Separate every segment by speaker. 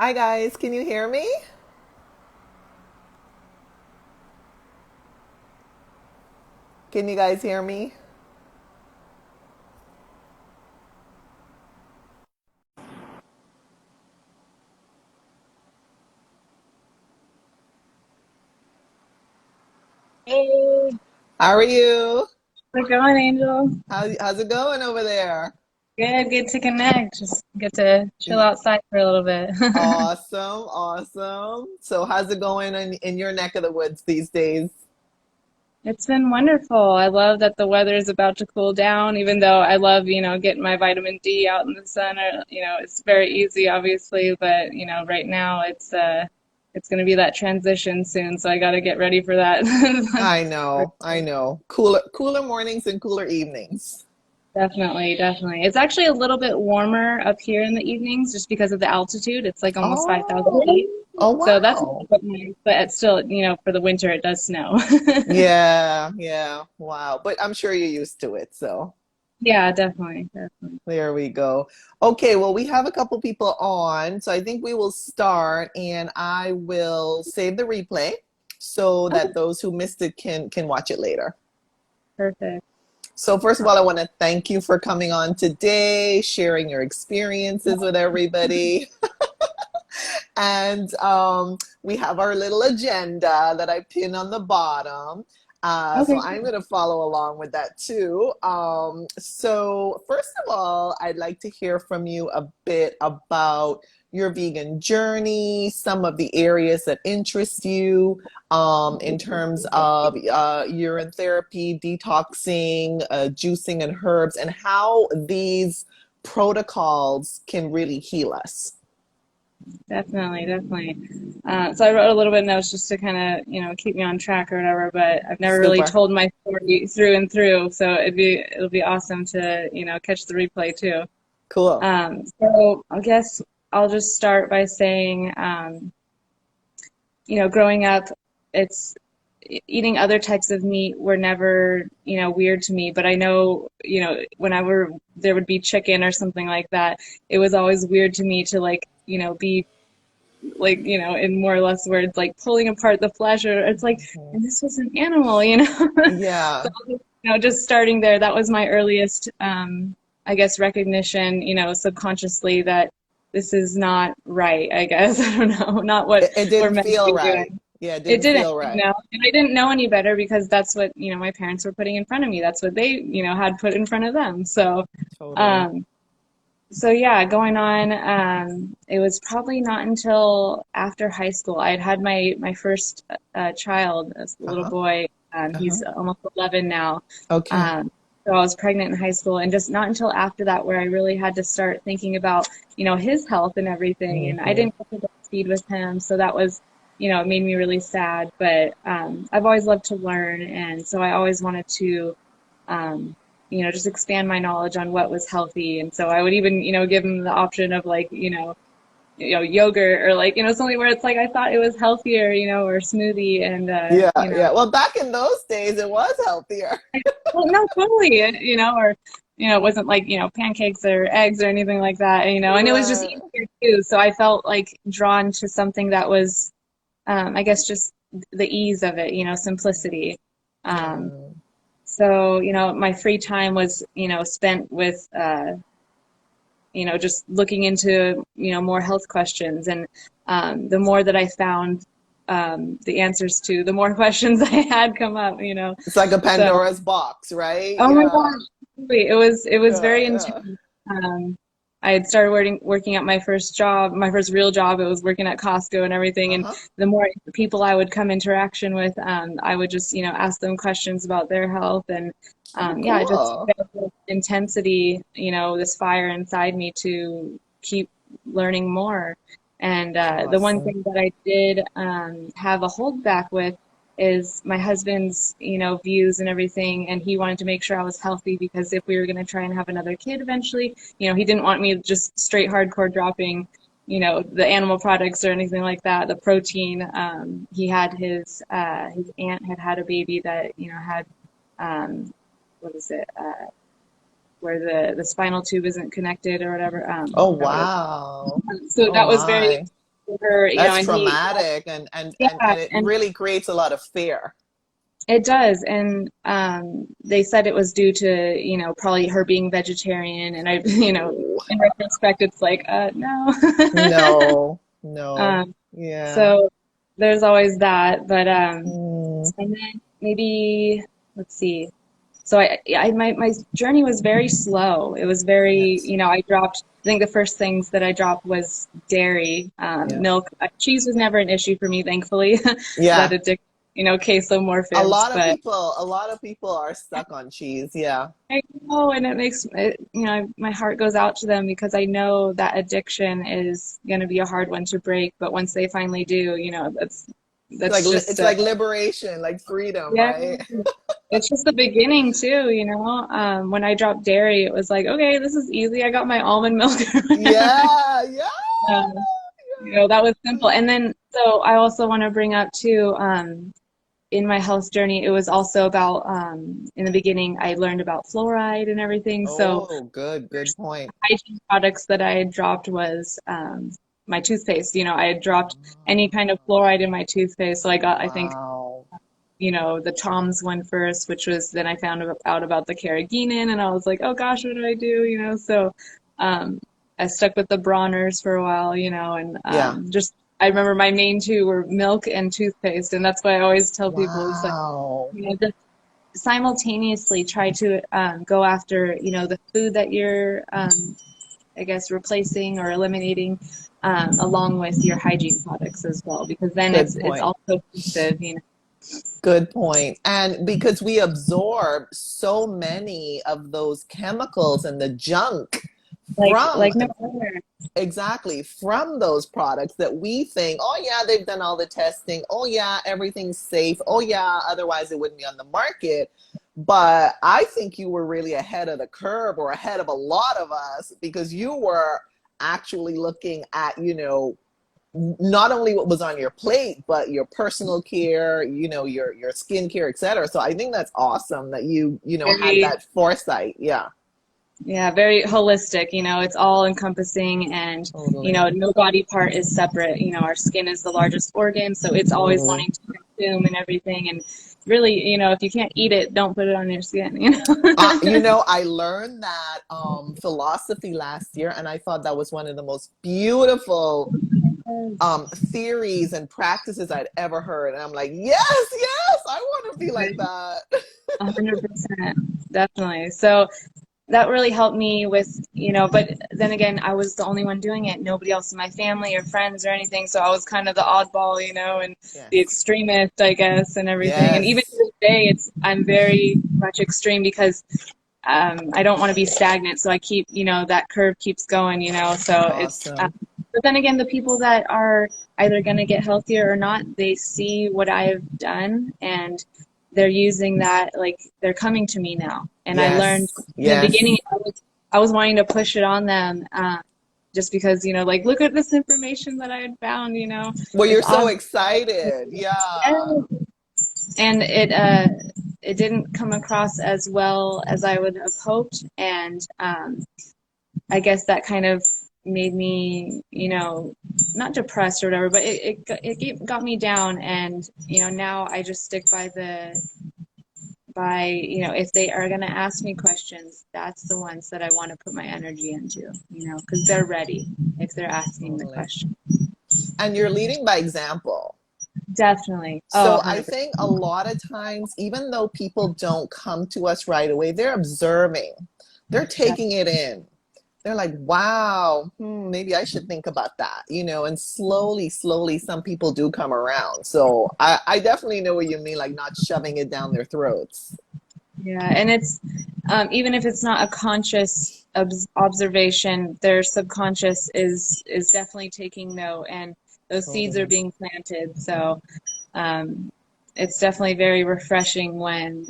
Speaker 1: Hi guys, can you hear me? Can you guys hear me?
Speaker 2: Hey,
Speaker 1: How are you?
Speaker 2: how's it going, Angel?
Speaker 1: How's it going over there?
Speaker 2: Good to connect. Just get to chill
Speaker 1: Y-
Speaker 2: outside for a little bit.
Speaker 1: Awesome, awesome. So how's it going in your neck of the woods these days?
Speaker 2: It's been wonderful. I love that the weather is about to cool down, even though I love, getting my vitamin D out in the sun. It's very easy, obviously, but right now it's going to be that transition soon, so I got to get ready for that.
Speaker 1: I know, I know. Cooler mornings and cooler evenings.
Speaker 2: Definitely, definitely. It's actually a little bit warmer up here in the evenings just because of the altitude. It's like almost 5,000
Speaker 1: Oh,
Speaker 2: feet.
Speaker 1: oh
Speaker 2: So that's a
Speaker 1: wow.
Speaker 2: little bit nice, but it's still, for the winter it does snow.
Speaker 1: Yeah, yeah. Wow. But I'm sure you're used to it, so.
Speaker 2: Yeah, definitely, definitely.
Speaker 1: There we go. Okay, well, we have a couple people on, so I think we will start and I will save the replay so
Speaker 2: Okay,
Speaker 1: that those who missed it can watch it later.
Speaker 2: perfect.
Speaker 1: So first of all, I want to thank you for coming on today, sharing your experiences with everybody. And we have our little agenda that I pin on the bottom. So
Speaker 2: Okay.
Speaker 1: I'm going to follow along with that too. So, first of all, I'd like to hear from you a bit about your vegan journey, some of the areas that interest you in terms of urine therapy, detoxing, juicing, and herbs, and how these protocols can really heal us.
Speaker 2: Definitely, definitely. So I wrote a little bit of notes just to kind of, keep me on track or whatever, but I've never really
Speaker 1: Super.
Speaker 2: told my story through and through, so it'll be awesome to, catch the replay too.
Speaker 1: Cool.
Speaker 2: So I guess I'll just start by saying, growing up, it's eating other types of meat were never, weird to me. But I know, whenever there would be chicken or something like that, it was always weird to me to like, be like, in more or less words, like pulling apart the flesh, or it's like,
Speaker 1: Mhm.
Speaker 2: and this was an animal. So,
Speaker 1: Yeah.
Speaker 2: just starting there, that was my earliest, I guess, recognition, subconsciously that this is not right, I guess. I don't know, not what
Speaker 1: It
Speaker 2: we're
Speaker 1: didn't
Speaker 2: meant to
Speaker 1: feel
Speaker 2: be
Speaker 1: right.
Speaker 2: doing.
Speaker 1: Yeah, it
Speaker 2: It
Speaker 1: didn't
Speaker 2: didn't,
Speaker 1: feel right.
Speaker 2: and I didn't know any better because that's what, my parents were putting in front of me. That's what they, had put in front of them.
Speaker 1: Totally.
Speaker 2: Um, so yeah, going on, it was probably not until after high school. I had had my first child, a little
Speaker 1: Uh-huh.
Speaker 2: boy. He's
Speaker 1: Uh-huh.
Speaker 2: almost 11 now.
Speaker 1: Okay.
Speaker 2: Um, so I was pregnant in high school, and just not until after that where I really had to start thinking about, his health and everything. And I
Speaker 1: Hmm.
Speaker 2: didn't get to breastfeed with him, so that was, it made me really sad. But I've always loved to learn, and so I always wanted to um, just expand my knowledge on what was healthy. And so I would even, give them the option of like, yogurt or like, something where it's like I thought it was healthier, or smoothie and
Speaker 1: Yeah, yeah. Well, back in those days, it was healthier.
Speaker 2: well, no, totally, or it wasn't like, pancakes or eggs or anything like that, and it was just
Speaker 1: Right.
Speaker 2: easier too. So I felt like drawn to something that was, I guess, just the ease of it, simplicity. Um,
Speaker 1: Yeah.
Speaker 2: so, my free time was, spent with, just looking into, more health questions. And the more that I found the answers to, the more questions I had come up.
Speaker 1: It's like a
Speaker 2: So,
Speaker 1: Pandora's box, right?
Speaker 2: oh my
Speaker 1: Yeah.
Speaker 2: gosh, really, it was
Speaker 1: Yeah,
Speaker 2: very intense.
Speaker 1: yeah.
Speaker 2: Um, I had started working at my first job, my first real job. It was working at Costco and everything. And
Speaker 1: Uh-huh.
Speaker 2: the more people I would come interaction with, I would just, ask them questions about their health. And
Speaker 1: Oh,
Speaker 2: yeah, it just
Speaker 1: cool.
Speaker 2: built this intensity, this fire inside me to keep learning more. And the one
Speaker 1: Awesome.
Speaker 2: thing that I did have a holdback with is my husband's, views and everything. And he wanted to make sure I was healthy because if we were going to try and have another kid eventually, he didn't want me just straight hardcore dropping, the animal products or anything like that, the protein. He had his aunt had had a baby that, had, um, what is it, where the spinal tube isn't connected or whatever.
Speaker 1: Oh,
Speaker 2: I forgot what
Speaker 1: wow.
Speaker 2: so
Speaker 1: Oh,
Speaker 2: that was very
Speaker 1: my.
Speaker 2: her,
Speaker 1: That's
Speaker 2: and he,
Speaker 1: traumatic,
Speaker 2: yeah,
Speaker 1: and it
Speaker 2: and
Speaker 1: really creates a lot of fear.
Speaker 2: it does. And they said it was due to, probably her being vegetarian. And I,
Speaker 1: Ooh,
Speaker 2: in retrospect, it's like, no.
Speaker 1: no, no.
Speaker 2: Um,
Speaker 1: Yeah.
Speaker 2: so there's always that. But,
Speaker 1: Mm,
Speaker 2: and then maybe, let's see. So my journey was very slow. It was very,
Speaker 1: yes.
Speaker 2: I think the first things that I dropped was dairy,
Speaker 1: Yeah.
Speaker 2: milk. Cheese was never an issue for me, thankfully. That
Speaker 1: Yeah.
Speaker 2: addict, quesomorphins, but
Speaker 1: A lot of people are stuck on cheese. Yeah.
Speaker 2: I know, and it makes it, my heart goes out to them because I know that addiction is going to be a hard one to break. But once they finally do, that's just,
Speaker 1: It's like liberation, like freedom,
Speaker 2: yeah,
Speaker 1: right?
Speaker 2: it's just the beginning too, When I dropped dairy, it was like, okay, this is easy. I got my almond milk.
Speaker 1: Yeah, yeah,
Speaker 2: um, that was simple. And then, so I also want to bring up too, in my health journey, it was also about, in the beginning, I learned about fluoride and everything. So
Speaker 1: oh, good point.
Speaker 2: hygiene products that I had dropped was, my toothpaste. I had dropped any kind of fluoride in my toothpaste. So I think,
Speaker 1: Wow.
Speaker 2: the Tom's one first, which was then I found out about the carrageenan, and I was like, oh gosh, what do I do? So I stuck with the Bronner's for a while, and
Speaker 1: Yeah.
Speaker 2: just I remember my main two were milk and toothpaste, and that's what I always tell people is like,
Speaker 1: Wow.
Speaker 2: just simultaneously try to go after, the food that you're, I guess, replacing or eliminating, along with your hygiene products as well, because then
Speaker 1: Good
Speaker 2: it's
Speaker 1: point.
Speaker 2: all cohesive.
Speaker 1: Good point. And because we absorb so many of those chemicals and the junk from,
Speaker 2: Like no other.
Speaker 1: exactly, from those products that we think, oh yeah, they've done all the testing. Oh yeah, everything's safe. Oh yeah, otherwise it wouldn't be on the market. But I think you were really ahead of the curve, or ahead of a lot of us, because you were actually looking at, not only what was on your plate, but your personal care, your skincare, etc. So I think that's awesome that you had
Speaker 2: Very,
Speaker 1: that foresight. Yeah,
Speaker 2: yeah, very holistic. It's all encompassing, and
Speaker 1: totally,
Speaker 2: no body part is separate. Our skin is the largest organ, so it's always
Speaker 1: totally.
Speaker 2: wanting to consume and everything. And really, if you can't eat it, don't put it on your skin.
Speaker 1: I learned that philosophy last year, and I thought that was one of the most beautiful theories and practices I'd ever heard. And I'm like, yes, yes, I want to be like that.
Speaker 2: 100%, definitely. So that really helped me with, but then again, I was the only one doing it. Nobody else in my family or friends or anything. So I was kind of the oddball, and the
Speaker 1: Yes,
Speaker 2: extremist, I guess, and everything. And even to
Speaker 1: yes,
Speaker 2: this day, I'm very much extreme because I don't want to be stagnant. So I keep, that curve keeps going, so it's,
Speaker 1: awesome.
Speaker 2: but then again, the people that are either going to get healthier or not, they see what I've done, and they're using that, like they're coming to me now. And I learned
Speaker 1: Yes,
Speaker 2: in the beginning,
Speaker 1: yes.
Speaker 2: I was wanting to push it on them, just because, like, look at this information that I had found,
Speaker 1: Well,
Speaker 2: it's
Speaker 1: you're so
Speaker 2: awesome.
Speaker 1: excited. Yeah.
Speaker 2: And it didn't come across as well as I would have hoped. And I guess that kind of made me, not depressed or whatever, but it got me down. And, now I just stick by, if they are going to ask me questions, that's the ones that I want to put my energy into, because they're ready if they're asking the
Speaker 1: Totally.
Speaker 2: question.
Speaker 1: And you're leading by example.
Speaker 2: Definitely. Oh,
Speaker 1: So I
Speaker 2: 100%.
Speaker 1: think a lot of times, even though people don't come to us right away, they're observing, they're taking it in. They're like, wow, maybe I should think about that, and slowly, slowly, some people do come around. So I definitely know what you mean, like not shoving it down their throats.
Speaker 2: Yeah, and it's even if it's not a conscious observation, their subconscious is definitely taking note, and those seeds are
Speaker 1: Totally.
Speaker 2: being planted. So it's definitely very refreshing when,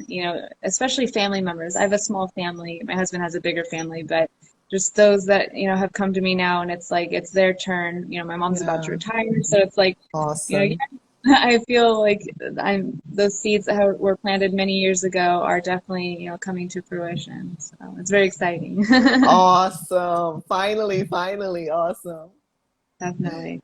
Speaker 2: especially family members. I have a small family. My husband has a bigger family, but just those that, have come to me now, and it's like it's their turn. My mom's about to
Speaker 1: Yeah.
Speaker 2: retire, so it's like, yeah,
Speaker 1: Awesome.
Speaker 2: I feel like those seeds that were planted many years ago are definitely, coming to fruition. So it's very exciting.
Speaker 1: Awesome. Finally, finally, awesome.
Speaker 2: Definitely.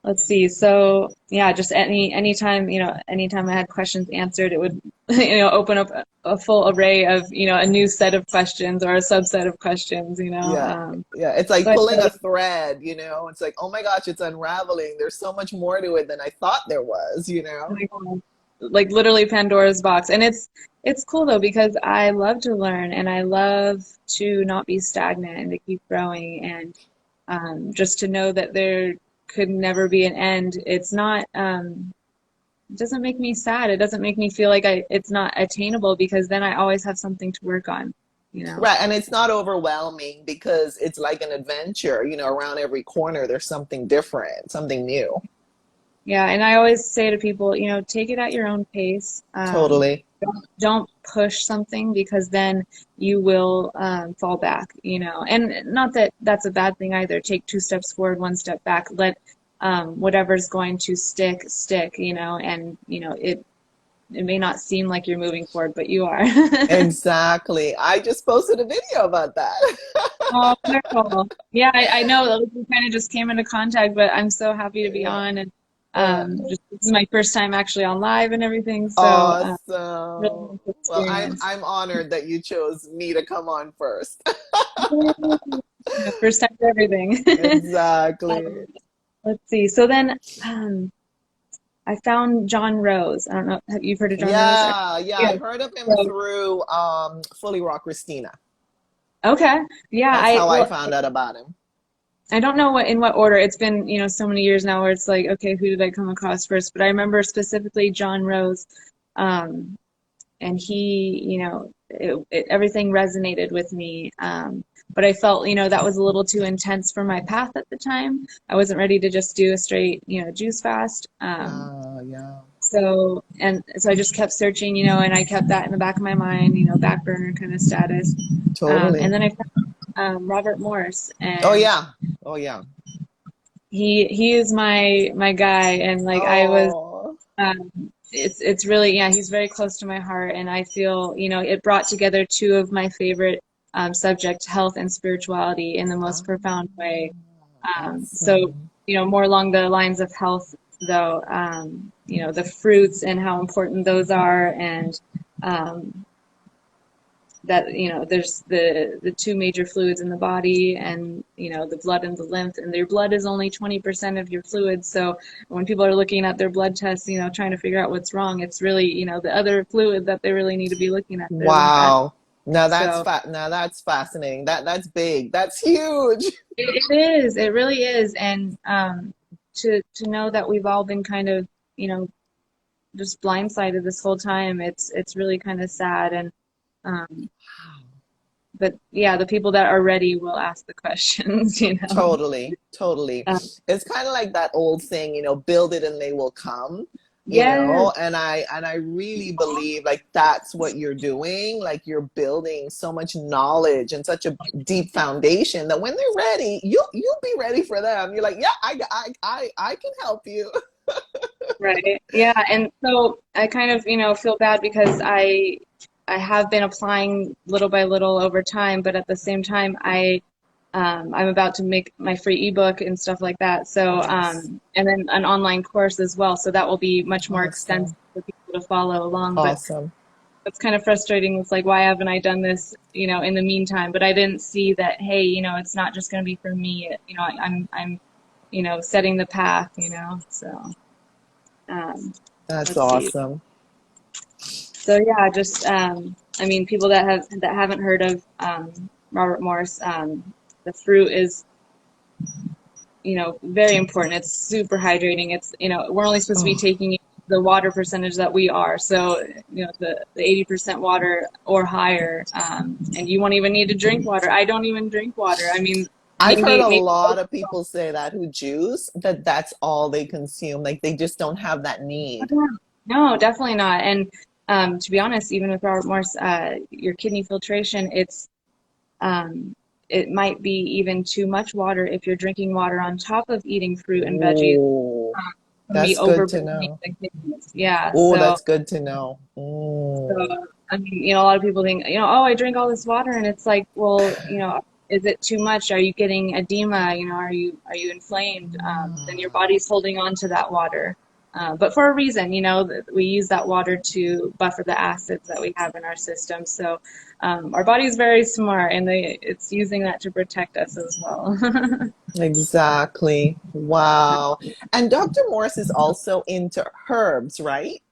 Speaker 2: let's see. So yeah, just anytime, anytime I had questions answered, it would, open up a full array of, a new set of questions or a subset of questions.
Speaker 1: Yeah. Yeah. It's like
Speaker 2: So I
Speaker 1: pulling a
Speaker 2: started,
Speaker 1: thread, It's like, oh my gosh, it's unraveling. There's so much more to it than I thought there was.
Speaker 2: like literally Pandora's box. And it's cool though, because I love to learn and I love to not be stagnant and to keep growing and just to know that there could never be an end. It's not, it doesn't make me sad. It doesn't make me feel like it's not attainable because then I always have something to work on.
Speaker 1: Right. And it's not overwhelming because it's like an adventure, around every corner, there's something different, something new.
Speaker 2: Yeah, and I always say to people, take it at your own pace.
Speaker 1: Totally.
Speaker 2: Don't push something because then you will fall back. And not that that's a bad thing either. Take 2 steps forward, 1 step back. Let whatever's going to stick, and it may not seem like you're moving forward, but you are.
Speaker 1: Exactly. I just posted a video about that.
Speaker 2: Oh, wonderful. Yeah, I know that we kind of just came into contact, but I'm so happy to be
Speaker 1: Yeah.
Speaker 2: on and
Speaker 1: Yeah.
Speaker 2: just this is my first time actually on live and everything, so really
Speaker 1: Awesome.
Speaker 2: nice
Speaker 1: Well, I'm
Speaker 2: experience.
Speaker 1: I'm honored that you chose me to come on first.
Speaker 2: Yeah, first time for everything.
Speaker 1: Exactly.
Speaker 2: Um, let's see. So then I found John Rose. I don't know. Have you heard of John Rose?
Speaker 1: Yeah, yeah,
Speaker 2: Yeah.
Speaker 1: I heard of him
Speaker 2: So,
Speaker 1: through Fully Raw Christina.
Speaker 2: okay. Yeah.
Speaker 1: That's how I
Speaker 2: Well,
Speaker 1: found out about him.
Speaker 2: I don't know in what order. It's been, so many years now where it's like, okay, who did I come across first? But I remember specifically John Rose, um, and he, everything resonated with me. But I felt, that was a little too intense for my path at the time. I wasn't ready to just do a straight, juice fast.
Speaker 1: Yeah,
Speaker 2: So I just kept searching, and I kept that in the back of my mind, back burner kind of status. And
Speaker 1: totally.
Speaker 2: then I found Robert Morse,
Speaker 1: Oh
Speaker 2: and
Speaker 1: yeah. Oh yeah.
Speaker 2: he is my guy, and like I was,
Speaker 1: Oh,
Speaker 2: it's really, yeah, he's very close to my heart, and I feel, it brought together 2 of my favorite subjects, health and spirituality, in the most profound way. So,
Speaker 1: awesome.
Speaker 2: more along the lines of health, though, the fruits and how important those are, and um, that, there's the 2 major fluids in the body, and, the blood and the lymph, and your blood is only 20% of your fluids. So when people are looking at their blood tests, trying to figure out what's wrong, it's really, the other fluid that they really need to be looking at, their lymphatic.
Speaker 1: Wow.
Speaker 2: So
Speaker 1: Now that's fascinating. That's big. That's huge.
Speaker 2: it is. It really is. And to know that we've all been kind of, just blindsided this whole time, it's really kind of sad. And um, but yeah, the people that are ready will ask the questions.
Speaker 1: Totally, totally.
Speaker 2: Uh,
Speaker 1: It's kind of like that old saying, build it and they will come,
Speaker 2: yes,
Speaker 1: and I really believe like that's what you're doing. Like you're building so much knowledge and such a deep foundation that when they're ready, you'll be ready for them. You're like, yeah, I can help you.
Speaker 2: right. Yeah, and so I kind of, feel bad because I have been applying little by little over time, but at the same time, I'm about to make my free ebook and stuff like that. So,
Speaker 1: Nice.
Speaker 2: and then an online course as well. So that will be much more extensive
Speaker 1: Awesome.
Speaker 2: for people to follow along. But
Speaker 1: Awesome.
Speaker 2: it's kind of frustrating. It's like, why haven't I done this, in the meantime? But I didn't see that, hey, it's not just going to be for me. I'm setting the path. So, um,
Speaker 1: That's
Speaker 2: let's see.
Speaker 1: awesome.
Speaker 2: So yeah, just people that haven't heard of Robert Morse, the fruit is very important. It's super hydrating. It's we're only supposed to be
Speaker 1: Oh,
Speaker 2: taking the water percentage that we are. So the 80% water or higher, and you won't even need to drink water. I don't even drink water. I mean,
Speaker 1: I've heard a
Speaker 2: maybe.
Speaker 1: lot of people say that who juice, that's all they consume. Like they just don't have that need.
Speaker 2: No, definitely not. And to be honest, even with Robert Morse, your kidney filtration, um, it might be even too much water if you're drinking water on top of eating fruit and veggies.
Speaker 1: Oh,
Speaker 2: Can be
Speaker 1: that's good to
Speaker 2: overburdening
Speaker 1: know.
Speaker 2: the kidneys. Yeah.
Speaker 1: Oh,
Speaker 2: So,
Speaker 1: that's good to know. Mm.
Speaker 2: I mean, a lot of people think, oh, I drink all this water, and it's like, well, is it too much? Are you getting edema? You know, are you inflamed? Then your body's holding on to that water. But for a reason, you know, we use that water to buffer the acids that we have in our system. So our body's very smart, and it's using that to protect us as well.
Speaker 1: Exactly. Wow. And Dr. Morse is also into herbs, right?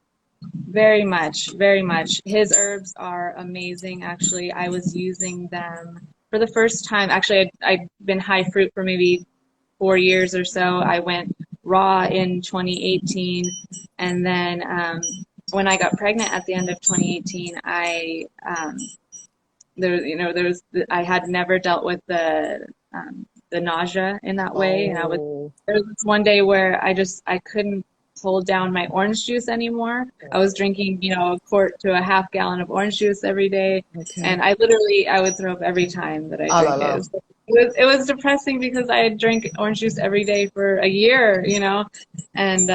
Speaker 2: Very much, very much. His herbs are amazing, actually. I was using them for the first time. Actually, I'd been high fruit for maybe 4 years or so. I went raw in 2018, and then when I got pregnant at the end of 2018, I had never dealt with the nausea in that way, and
Speaker 1: Oh,
Speaker 2: there was this one day where I couldn't hold down my orange juice anymore. I was drinking, you know, a quart to a half gallon of orange juice every day,
Speaker 1: okay.
Speaker 2: and I would throw up every time that I
Speaker 1: Ah, la,
Speaker 2: drank
Speaker 1: la.
Speaker 2: it. It was depressing because I had drank orange juice every day for a year, you know, and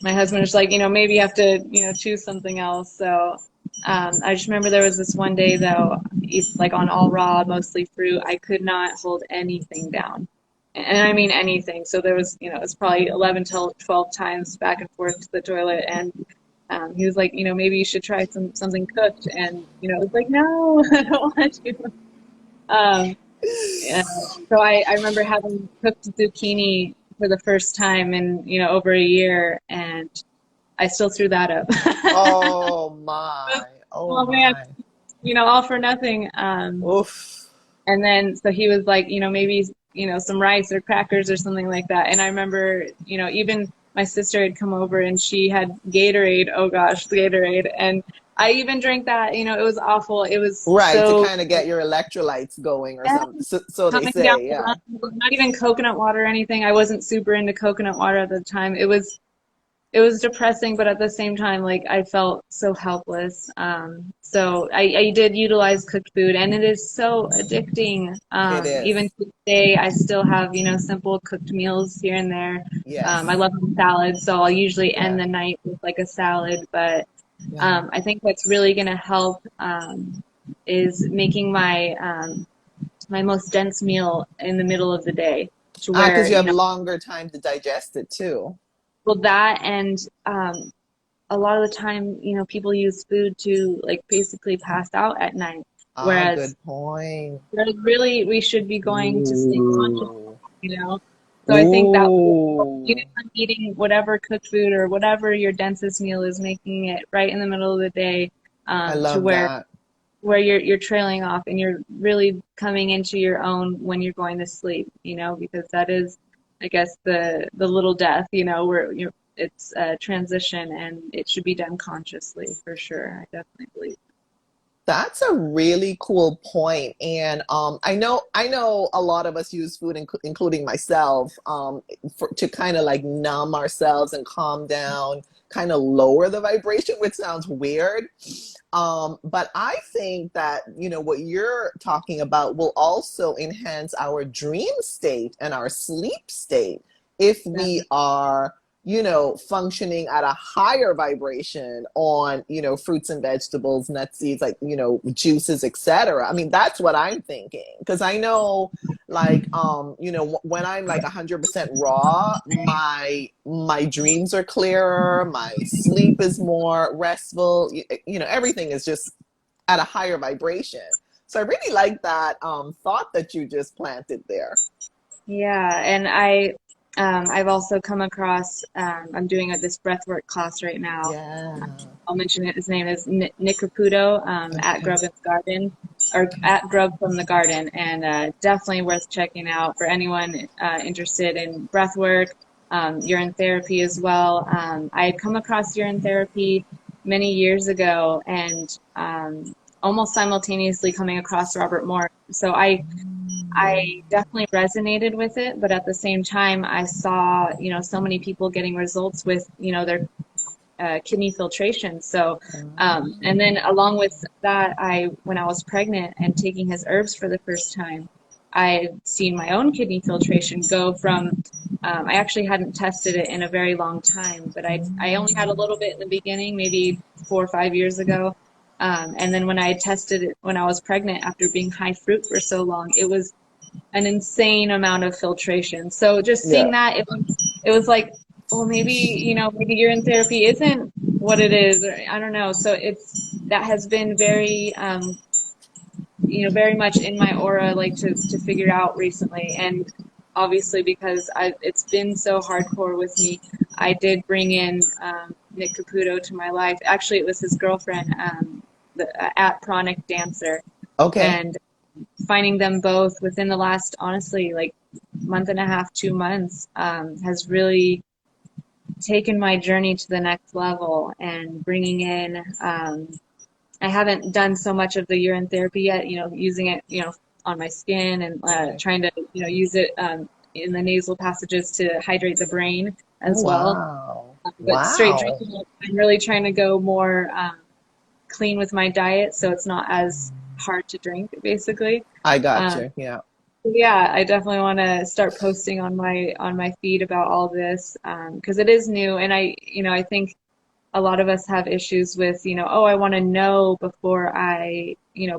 Speaker 2: my husband was like, you know, maybe you have to, you know, choose something else. So I just remember there was this one day though, like on all raw, mostly fruit, I could not hold anything down. And I mean anything. So there was, you know, it's probably 11 till 12 times back and forth to the toilet. And he was like, you know, maybe you should try something cooked. And, you know, it was like, no, I don't want to. Yeah. So I remember having cooked zucchini for the first time in, you know, over a year. And I still threw that up.
Speaker 1: Oh my. Oh
Speaker 2: Oh man,
Speaker 1: my.
Speaker 2: you know, all for nothing.
Speaker 1: Oof.
Speaker 2: And then so he was like, you know, maybe, you know, some rice or crackers or something like that. And I remember, you know, even my sister had come over and she had Gatorade. Oh gosh, Gatorade. And I even drank that. You know, it was awful. It was
Speaker 1: Right, to
Speaker 2: so
Speaker 1: kind of get your electrolytes going or something. So they
Speaker 2: coming down
Speaker 1: say,
Speaker 2: the
Speaker 1: yeah.
Speaker 2: run, not even coconut water or anything. I wasn't super into coconut water at the time. It was depressing, but at the same time, like I felt so helpless. So I did utilize cooked food, and it is so addicting.
Speaker 1: It
Speaker 2: Even
Speaker 1: is.
Speaker 2: to this day, I still have, you know, simple cooked meals here and there. I
Speaker 1: Yes.
Speaker 2: love salad, so I'll usually end
Speaker 1: Yeah.
Speaker 2: the night with like a salad. But
Speaker 1: Yeah.
Speaker 2: I think what's really going to help is making my most dense meal in the middle of the day, to
Speaker 1: Ah, because
Speaker 2: where,
Speaker 1: you
Speaker 2: you
Speaker 1: have
Speaker 2: know,
Speaker 1: longer time to digest it too.
Speaker 2: well, that and a lot of the time, you know, people use food to like basically pass out at night,
Speaker 1: Ah,
Speaker 2: whereas
Speaker 1: good point.
Speaker 2: really we should be going to sleep conscious,
Speaker 1: Ooh.
Speaker 2: you know. So I think that
Speaker 1: Ooh.
Speaker 2: even when eating whatever cooked food or whatever your densest meal is, making it right in the middle of the day,
Speaker 1: I
Speaker 2: to
Speaker 1: love
Speaker 2: where
Speaker 1: that.
Speaker 2: you're trailing off and you're really coming into your own when you're going to sleep, you know, because that is, I guess, the little death, you know, where it's a transition and it should be done consciously for sure. I definitely believe.
Speaker 1: That's a really cool point. And I know a lot of us use food, including myself, to kind of like numb ourselves and calm down, kind of lower the vibration, which sounds weird. But I think that, you know, what you're talking about will also enhance our dream state and our sleep state if we
Speaker 2: Definitely.
Speaker 1: are, you know, functioning at a higher vibration on, you know, fruits and vegetables, nuts, seeds, like, you know, juices, etc. I mean, that's what I'm thinking. Because I know, like, you know, when I'm like 100% raw, my dreams are clearer, my sleep is more restful, you know, everything is just at a higher vibration. So I really like that thought that you just planted there.
Speaker 2: Yeah, and I've also come across, I'm doing this breathwork class right now.
Speaker 1: Yeah.
Speaker 2: I'll mention it. His name is Nick Caputo, at
Speaker 1: Okay.
Speaker 2: Grub in the Garden, or at Grub from the Garden, and definitely worth checking out for anyone interested in breathwork, urine therapy as well. I had come across urine therapy many years ago, and almost simultaneously coming across Robert Moore. So I definitely resonated with it, but at the same time, I saw, you know, so many people getting results with, you know, their kidney filtration. So, and then along with that, when I was pregnant and taking his herbs for the first time, I had seen my own kidney filtration go from, I actually hadn't tested it in a very long time, but I only had a little bit in the beginning, maybe 4 or 5 years ago. And then when I had tested it when I was pregnant after being high fruit for so long, it was an insane amount of filtration. So just
Speaker 1: Yeah.
Speaker 2: seeing that, it was like, well, maybe, maybe urine therapy isn't what it is, or I don't know. So that has been very, very much in my aura, like to figure out recently. And obviously, because it's been so hardcore with me, I did bring in Nick Caputo to my life. Actually, it was his girlfriend, at Pranic Dancer,
Speaker 1: Okay.
Speaker 2: and finding them both within the last, honestly, like month and a half, 2 months, has really taken my journey to the next level and bringing in. I haven't done so much of the urine therapy yet, using it, on my skin and
Speaker 1: Okay.
Speaker 2: trying to, use it in the nasal passages to hydrate the brain
Speaker 1: Oh,
Speaker 2: as well.
Speaker 1: wow.
Speaker 2: But straight
Speaker 1: Wow.
Speaker 2: drinking, I'm really trying to go more clean with my diet so it's not as hard to drink, basically.
Speaker 1: I got
Speaker 2: Um,
Speaker 1: you. Yeah.
Speaker 2: yeah, I definitely want to start posting on my feed about all this because it is new, and I think a lot of us have issues with, oh, I want to know before I,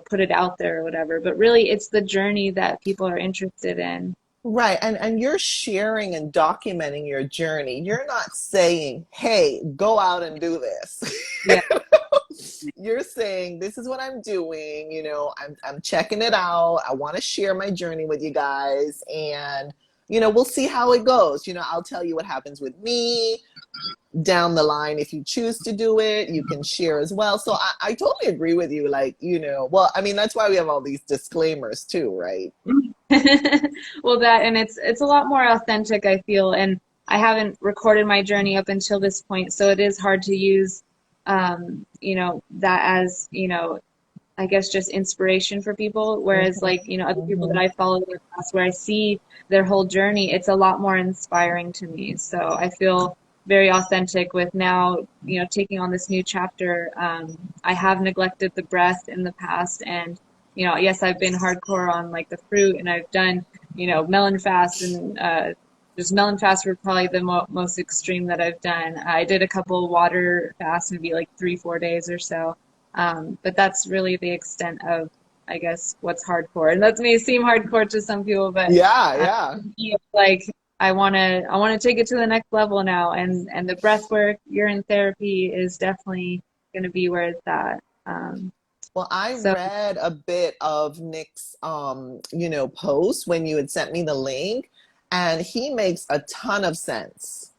Speaker 2: put it out there or whatever. But really, it's the journey that people are interested in.
Speaker 1: Right. And you're sharing and documenting your journey. You're not saying, hey, go out and do this.
Speaker 2: Yeah.
Speaker 1: You're saying, this is what I'm doing. I'm checking it out. I want to share my journey with you guys. And, we'll see how it goes. I'll tell you what happens with me down the line. If you choose to do it, you can share as well. So I totally agree with you. Like, well, I mean, that's why we have all these disclaimers too, right?
Speaker 2: Well, and it's a lot more authentic, I feel, and I haven't recorded my journey up until this point, so it is hard to use, that as, I guess just inspiration for people. Whereas
Speaker 1: Mhm,
Speaker 2: like, other people that
Speaker 1: mhm.
Speaker 2: I follow their class where I see their whole journey, it's a lot more inspiring to me. So I feel very authentic with now, taking on this new chapter. I have neglected the breath in the past and, yes, I've been hardcore on like the fruit and I've done, melon fast and, just melon fast were probably the most extreme that I've done. I did a couple water fasts, maybe like 3, 4 days or so. But that's really the extent of, I guess, what's hardcore. And that may seem hardcore to some people, but
Speaker 1: Yeah,
Speaker 2: uh,
Speaker 1: yeah.
Speaker 2: like I wanna take it to the next level now. And the breath work, urine therapy is definitely gonna be where it's at.
Speaker 1: Well, I
Speaker 2: So
Speaker 1: read a bit of Nick's, post when you had sent me the link, and he makes a ton of sense.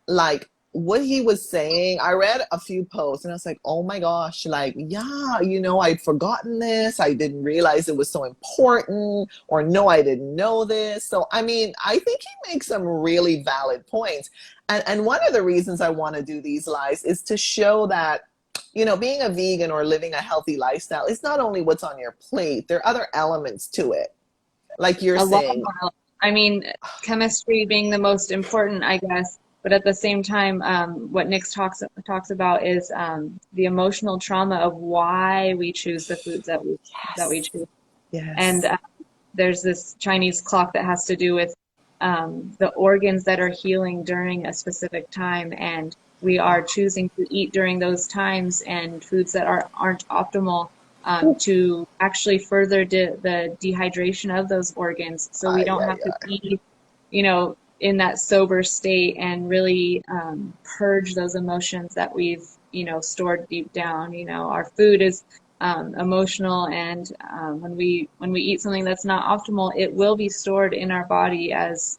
Speaker 1: Like what he was saying, I read a few posts and I was like, oh my gosh, like, yeah, I'd forgotten this. I didn't realize it was so important, or no, I didn't know this. So, I mean, I think he makes some really valid points. And one of the reasons I want to do these lives is to show that, being a vegan or living a healthy lifestyle is not only what's on your plate, there are other elements to it. Like you're
Speaker 2: a lot
Speaker 1: saying,
Speaker 2: more. I mean, chemistry being the most important, I guess, but at the same time, what Nick talks about is the emotional trauma of why we choose the foods that we
Speaker 1: yes,
Speaker 2: choose. And
Speaker 1: yes.
Speaker 2: there's this Chinese clock that has to do with the organs that are healing during a specific time, and we are choosing to eat during those times and foods that aren't optimal to actually further the dehydration of those organs, so we
Speaker 1: Ay,
Speaker 2: don't
Speaker 1: ay,
Speaker 2: have to
Speaker 1: ay.
Speaker 2: be, in that sober state and really purge those emotions that we've, stored deep down. Our food is emotional, and when we eat something that's not optimal, it will be stored in our body as,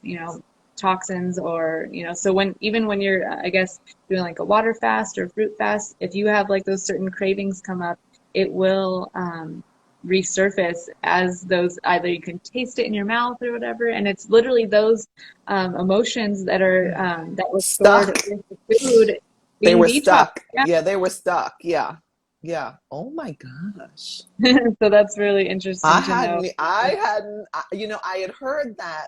Speaker 2: toxins or, so even when you're, I guess, doing like a water fast or fruit fast, if you have like those certain cravings come up, it will resurface as those, either you can taste it in your mouth or whatever, and it's literally those emotions that were stored
Speaker 1: Stuck.
Speaker 2: with the food
Speaker 1: They
Speaker 2: being
Speaker 1: were
Speaker 2: detoxed.
Speaker 1: stuck. Yeah, they were stuck. Yeah. Yeah. Oh my gosh.
Speaker 2: So that's really interesting to know.
Speaker 1: I had heard that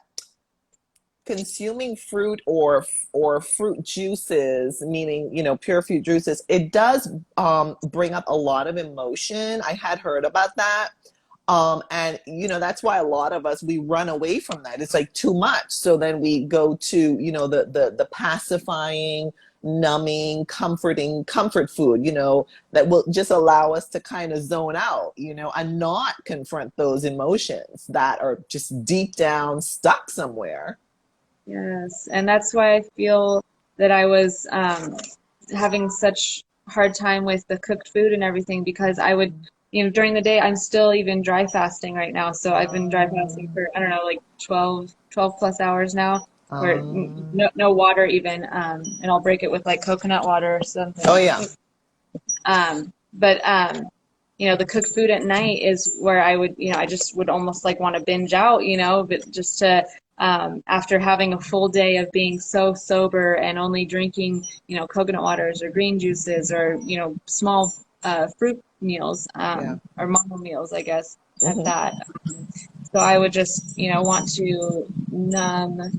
Speaker 1: consuming fruit or fruit juices, meaning, pure fruit juices, it does bring up a lot of emotion. I had heard about that. And that's why a lot of us, we run away from that. It's like too much. So then we go to, the pacifying, numbing, comforting comfort food, that will just allow us to kind of zone out, and not confront those emotions that are just deep down stuck somewhere.
Speaker 2: Yes, and that's why I feel that I was having such hard time with the cooked food and everything because I would, during the day, I'm still even dry fasting right now. So I've been dry fasting for, I don't know, like 12 plus hours now, where no water even, and I'll break it with like coconut water or something.
Speaker 1: Oh yeah.
Speaker 2: But the cooked food at night is where I would, I just would almost like want to binge out, but just to after having a full day of being so sober and only drinking, coconut waters or green juices or, small fruit meals, or mono meals, I guess, at that. So I would just, want to numb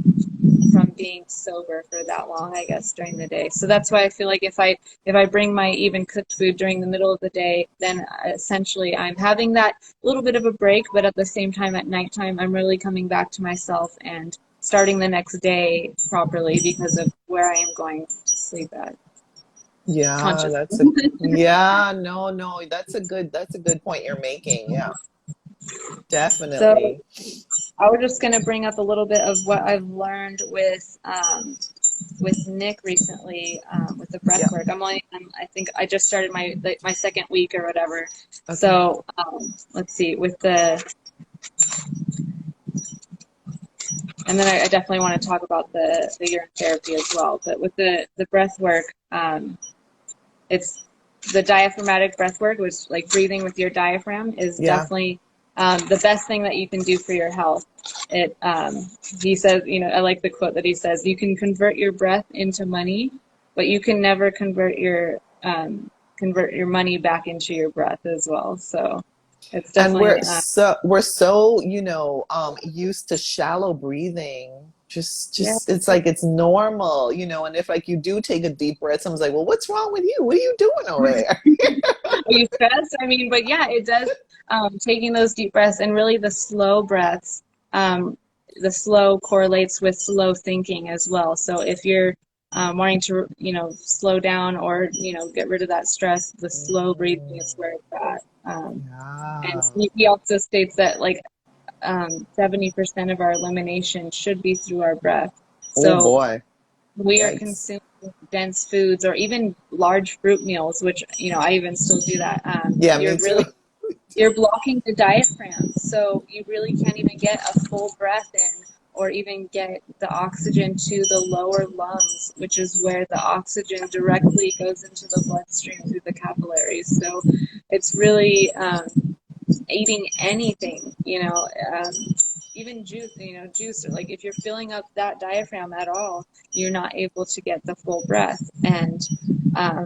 Speaker 2: from being sober for that long, I guess, during the day. So that's why I feel like if I bring my even cooked food during the middle of the day, then essentially I'm having that little bit of a break, but at the same time at nighttime, I'm really coming back to myself and starting the next day properly because of where I am going to sleep at.
Speaker 1: Yeah,
Speaker 2: Conscious.
Speaker 1: no, that's a good point you're making. Yeah,
Speaker 2: So
Speaker 1: definitely.
Speaker 2: I was just going to bring up a little bit of what I've learned with Nick recently, with the breath work. I think I just started my second week or whatever.
Speaker 1: Okay.
Speaker 2: So let's see, and then I definitely want to talk about the urine therapy as well. But with the breath work, it's the diaphragmatic breath work, which like breathing with your diaphragm is definitely the best thing that you can do for your health. He says, I like the quote that he says, you can convert your breath into money, but you can never convert your money back into your breath as well. So it's
Speaker 1: And
Speaker 2: definitely
Speaker 1: we're so used to shallow breathing.
Speaker 2: yeah.
Speaker 1: Just it's like it's normal, and if like you do take a deep breath, someone's like, well, what's wrong with you? What are you doing over there?
Speaker 2: Are you stressed? I mean, but yeah, it does. Taking those deep breaths and really the slow breaths, the slow correlates with slow thinking as well. So if you're wanting to, slow down or, get rid of that stress, the slow breathing is where it's at. And he also states that like 70% of our elimination should be through our breath. So
Speaker 1: Oh boy.
Speaker 2: we are
Speaker 1: Yikes.
Speaker 2: consuming dense foods or even large fruit meals, which, I even still do that.
Speaker 1: Yeah, me too.
Speaker 2: You're blocking the diaphragm, so you really can't even get a full breath in or even get the oxygen to the lower lungs, which is where the oxygen directly goes into the bloodstream through the capillaries. So it's really eating anything, even juice, or like if you're filling up that diaphragm at all, you're not able to get the full breath. And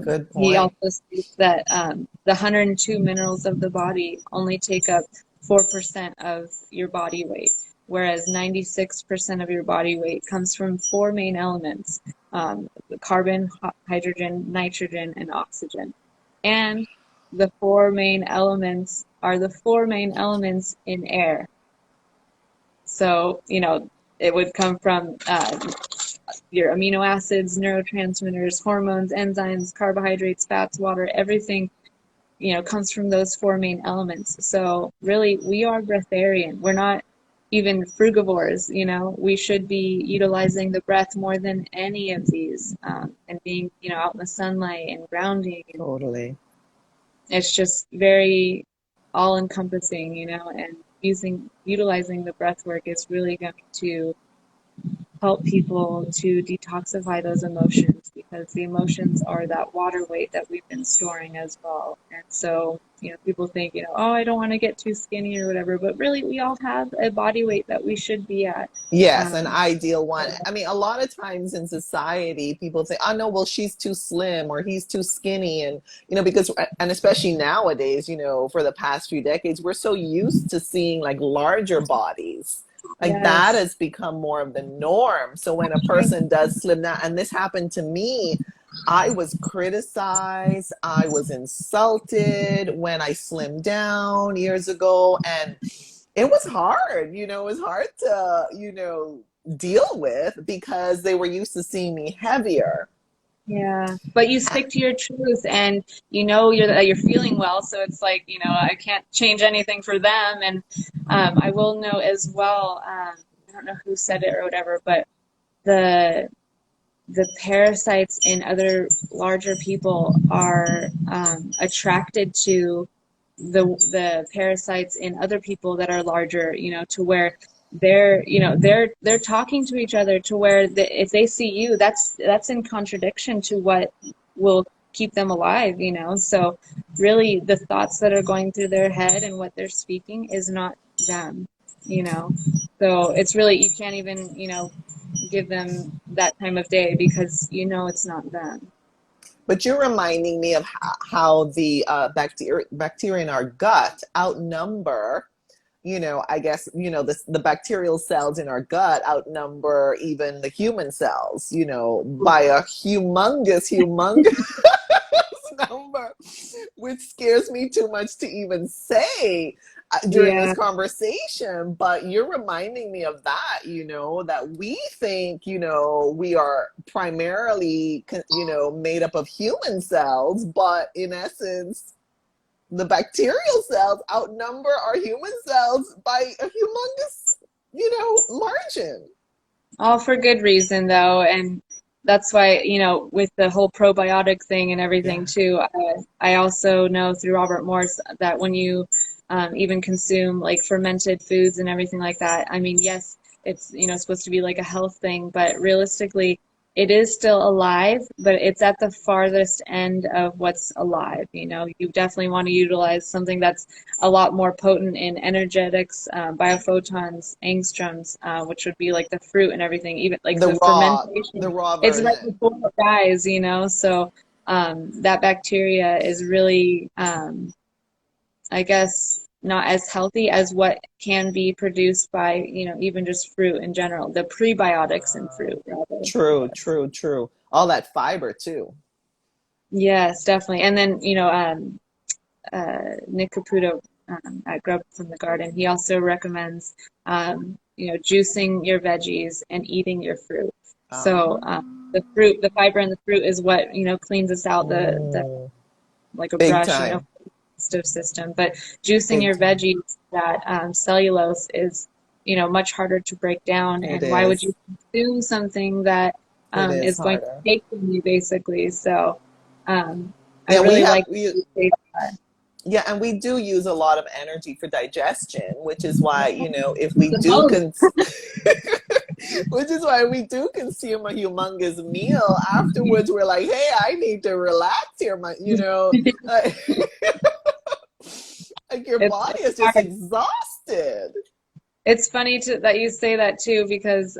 Speaker 1: Good
Speaker 2: he
Speaker 1: point.
Speaker 2: also states that the 102 minerals of the body only take up 4% of your body weight, whereas 96% of your body weight comes from four main elements: carbon, hydrogen, nitrogen, and oxygen. And the four main elements are the four main elements in air. So, it would come from your amino acids, neurotransmitters, hormones, enzymes, carbohydrates, fats, water, everything, comes from those four main elements. So really, we are breatharian. We're not even frugivores, we should be utilizing the breath more than any of these, and being, out in the sunlight and grounding.
Speaker 1: Totally.
Speaker 2: It's just very all encompassing, and utilizing the breath work is really going to help people to detoxify those emotions, because the emotions are that water weight that we've been storing as well. And so, people think, oh, I don't want to get too skinny or whatever, but really we all have a body weight that we should be at.
Speaker 1: Yes, an ideal one. I mean, a lot of times in society, people say, oh, no, well, she's too slim or he's too skinny. And, because, and especially nowadays, for the past few decades, we're so used to seeing like larger bodies. Like that
Speaker 2: Yes.
Speaker 1: has become more of the norm. So when a person does slim down, and this happened to me, I was criticized, I was insulted when I slimmed down years ago, and it was hard, it was hard to, deal with because they were used to seeing me heavier.
Speaker 2: Yeah, but you stick to your truth, and you know that you're feeling well. So it's like, I can't change anything for them. And I will note as well. I don't know who said it or whatever, but the the parasites in other larger people are attracted to the parasites in other people that are larger, to where they're talking to each other, to where if they see you, that's in contradiction to what will keep them alive, so really the thoughts that are going through their head and what they're speaking is not them, so it's really, you can't even give them that time of day because it's not them.
Speaker 1: But you're reminding me of how the bacteria in our gut outnumber, I guess, the bacterial cells in our gut outnumber even the human cells, by a humongous number, which scares me too much to even say during this
Speaker 2: Yeah.
Speaker 1: conversation. But you're reminding me of that, that we think, we are primarily, made up of human cells, but in essence, the bacterial cells outnumber our human cells by a humongous, margin.
Speaker 2: All for good reason, though, and that's why, with the whole probiotic thing and everything
Speaker 1: Yeah.
Speaker 2: too, I also know through Robert Morse that when you even consume like fermented foods and everything like that, I mean, yes, it's, supposed to be like a health thing, but realistically, it is still alive, but it's at the farthest end of what's alive. You definitely want to utilize something that's a lot more potent in energetics, biophotons, angstroms, which would be like the fruit and everything, even like
Speaker 1: The
Speaker 2: the
Speaker 1: raw,
Speaker 2: fermentation.
Speaker 1: the raw
Speaker 2: It's right
Speaker 1: version.
Speaker 2: before it dies, so that bacteria is really, I guess, not as healthy as what can be produced by, even just fruit in general, the prebiotics in fruit, rather.
Speaker 1: True,
Speaker 2: Yes.
Speaker 1: true, true. All that fiber too.
Speaker 2: Yes, definitely. And then, Nick Caputo at Grub from the Garden, he also recommends, juicing your veggies and eating your fruit. So
Speaker 1: Ah,
Speaker 2: the fiber in the fruit is what, cleans us out the
Speaker 1: mm,
Speaker 2: like a
Speaker 1: big
Speaker 2: brush,
Speaker 1: time,
Speaker 2: digestive system. But juicing
Speaker 1: big
Speaker 2: your
Speaker 1: time.
Speaker 2: veggies, that cellulose is, much harder to break down.
Speaker 1: It
Speaker 2: And why would
Speaker 1: is.
Speaker 2: you consume something that
Speaker 1: It is
Speaker 2: is going to
Speaker 1: harder.
Speaker 2: take from you, basically? So I
Speaker 1: Yeah, we
Speaker 2: really
Speaker 1: have
Speaker 2: like
Speaker 1: we
Speaker 2: that you say that.
Speaker 1: yeah, and we do use a lot of energy for digestion, which is why, if we
Speaker 2: The
Speaker 1: do
Speaker 2: most.
Speaker 1: which is why we do consume a humongous meal, afterwards we're like, hey, I need to relax here, like, like your
Speaker 2: It's
Speaker 1: body is just
Speaker 2: hard.
Speaker 1: exhausted.
Speaker 2: It's funny that you say that too, because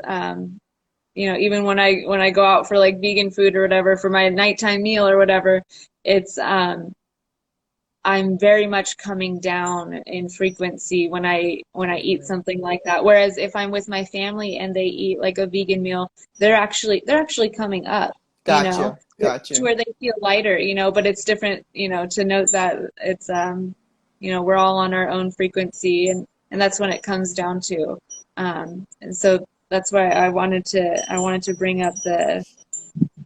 Speaker 2: even when I go out for like vegan food or whatever for my nighttime meal or whatever, it's I'm very much coming down in frequency when I eat something like that. Whereas if I'm with my family and they eat like a vegan meal, they're actually coming up,
Speaker 1: Got
Speaker 2: to
Speaker 1: you.
Speaker 2: where they feel lighter, but it's different, to note that it's we're all on our own frequency, and that's when it comes down to. And so that's why I wanted to bring up the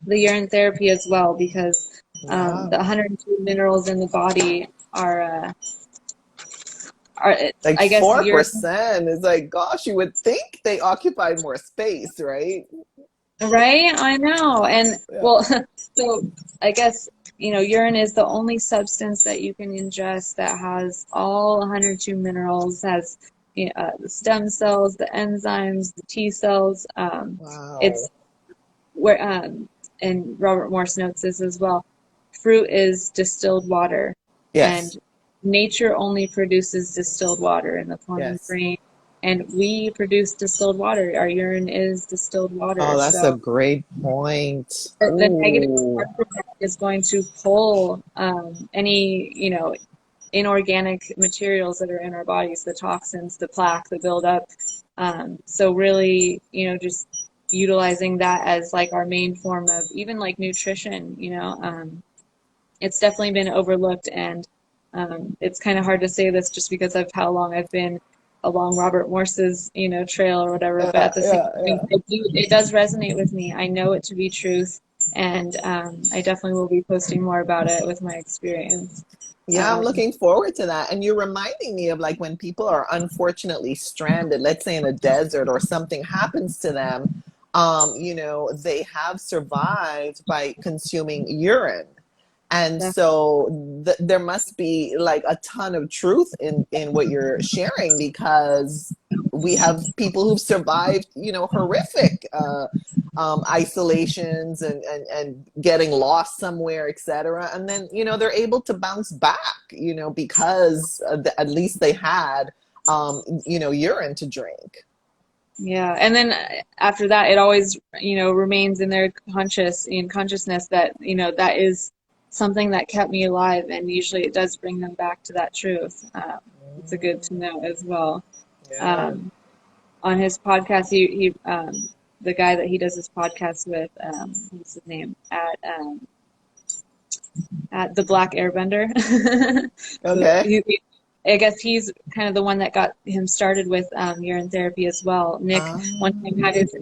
Speaker 2: urine therapy as well, because
Speaker 1: Yeah.
Speaker 2: the 102 minerals in the body are
Speaker 1: Like
Speaker 2: I guess urine,
Speaker 1: 4% is like, gosh, you would think they occupied more space, right?
Speaker 2: right? I know. And
Speaker 1: Yeah.
Speaker 2: well, so I guess urine is the only substance that you can ingest that has all 102 minerals, has the stem cells, the enzymes, the T cells. It's
Speaker 1: Wow.
Speaker 2: where and Robert Morse notes this as well. Fruit is distilled water, and
Speaker 1: Yes.
Speaker 2: nature only produces distilled water in the form of
Speaker 1: Yes.
Speaker 2: rain, and we produce distilled water. Our urine is distilled
Speaker 1: Oh,
Speaker 2: water,
Speaker 1: that's a
Speaker 2: so
Speaker 1: great point.
Speaker 2: the negative
Speaker 1: Ooh.
Speaker 2: part of that is going to pull any inorganic materials that are in our bodies, the toxins, the plaque, the buildup. So really, just utilizing that as like our main form of even like nutrition, it's definitely been overlooked, and it's kind of hard to say this just because of how long I've been along Robert Morse's, trail or whatever. But at the same time, it does resonate with me. I know it to be truth, and I definitely will be posting more about it with my experience.
Speaker 1: Yeah, I'm looking forward to that. And you're reminding me of like when people are unfortunately stranded, let's say in a desert or something happens to them, they have survived by consuming urine. And so there must be like a ton of truth in what you're sharing, because we have people who've survived, horrific isolations and getting lost somewhere, etc. And then, they're able to bounce back, because at least they had, urine to drink.
Speaker 2: Yeah, and then after that, it always, remains in their consciousness that, that is something that kept me alive, and usually it does bring them back to that truth. It's a good to know as well.
Speaker 1: Yeah.
Speaker 2: On his podcast, he the guy that he does his podcast with, what's his name, at the Black Airbender.
Speaker 1: Okay.
Speaker 2: I guess he's kind of the one that got him started with urine therapy as well. Nick one time had his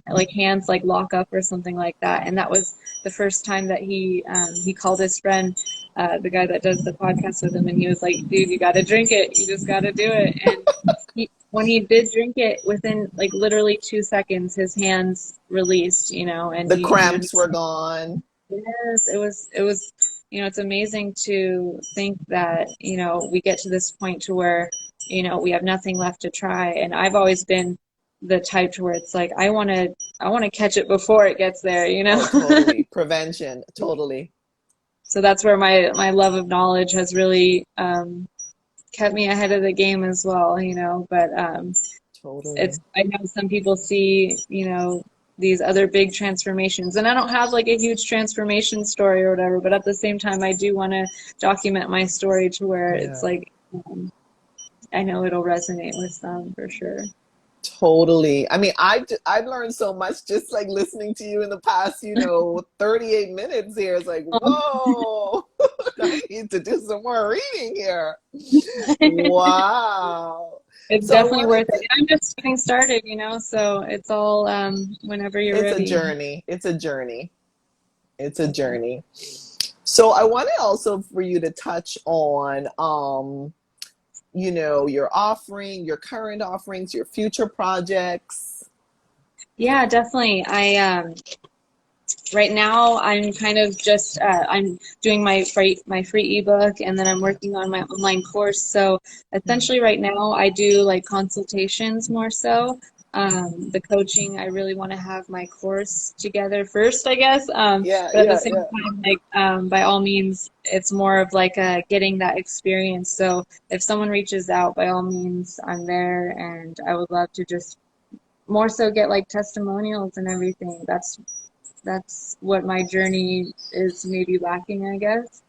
Speaker 2: like hands like lock up or something like that, and that was the first time that he called his friend, the guy that does the podcast with him, and he was like, "Dude, you got to drink it. You just got to do it." And when he did drink it, within like literally 2 seconds, his hands released. And
Speaker 1: the cramps were gone.
Speaker 2: Yes, it was, it's amazing to think that, we get to this point to where, we have nothing left to try. And I've always been the type to where it's like, I want to catch it before it gets there,
Speaker 1: Oh, totally. Prevention. Totally.
Speaker 2: So that's where my love of knowledge has really, kept me ahead of the game as well, but,
Speaker 1: totally.
Speaker 2: I know some people see, these other big transformations, and I don't have like a huge transformation story or whatever, but at the same time I do want to document my story to where it's like, I know it'll resonate with some for sure.
Speaker 1: Totally. I mean, I've learned so much just like listening to you in the past, 38 minutes here. It's like, whoa, I need to do some more reading here. Wow.
Speaker 2: It's definitely worth it. I'm just getting started, so it's all whenever you're ready.
Speaker 1: It's a journey. It's a journey. It's a journey. So I wanted also for you to touch on, your offering, your current offerings, your future projects.
Speaker 2: Yeah, definitely. Right now I'm kind of just I'm doing my free ebook, and then I'm working on my online course. So essentially right now I do like consultations more so. The coaching, I really want to have my course together first, I guess. But at the same time, like by all means, it's more of like getting that experience. So if someone reaches out, by all means, I'm there, and I would love to just more so get like testimonials and everything. That's what my journey is maybe lacking, I guess.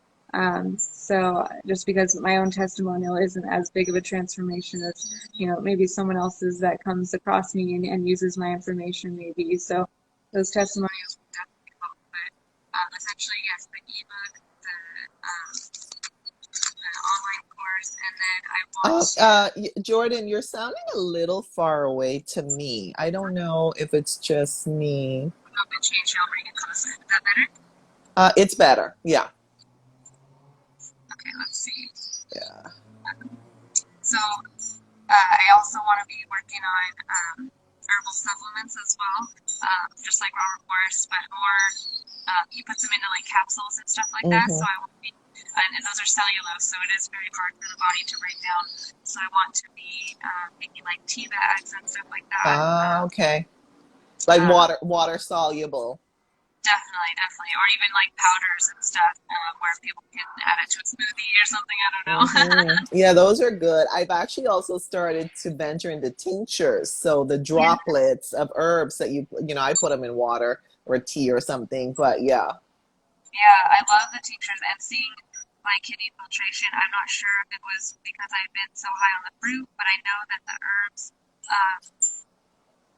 Speaker 2: So just because my own testimonial isn't as big of a transformation as, maybe someone else's that comes across me and uses my information maybe. So those testimonials will definitely help. But essentially, yes, the ebook, the online course, and then I want
Speaker 1: Jordan, you're sounding a little far away to me. I don't know if it's just me.
Speaker 2: change I'll bring it closer. Is that better?
Speaker 1: It's better. Yeah.
Speaker 2: Okay, let's see.
Speaker 1: Yeah.
Speaker 2: So I also want to be working on herbal supplements as well, just like Robert Morse, but more, he puts them into like capsules and stuff like that. So I want to be, and those are cellulose, so it is very hard for the body to break down. So I want to be making like tea bags and stuff like that.
Speaker 1: Okay. Like water soluble.
Speaker 2: Definitely. Or even like powders and stuff, where people can add it to a smoothie or something. I don't know.
Speaker 1: Yeah, those are good. I've actually also started to venture into tinctures. So the droplets of herbs that I put them in water or tea or something. But yeah.
Speaker 2: Yeah, I love the tinctures, and seeing my kidney filtration. I'm not sure if it was because I've been so high on the fruit, but I know that the herbs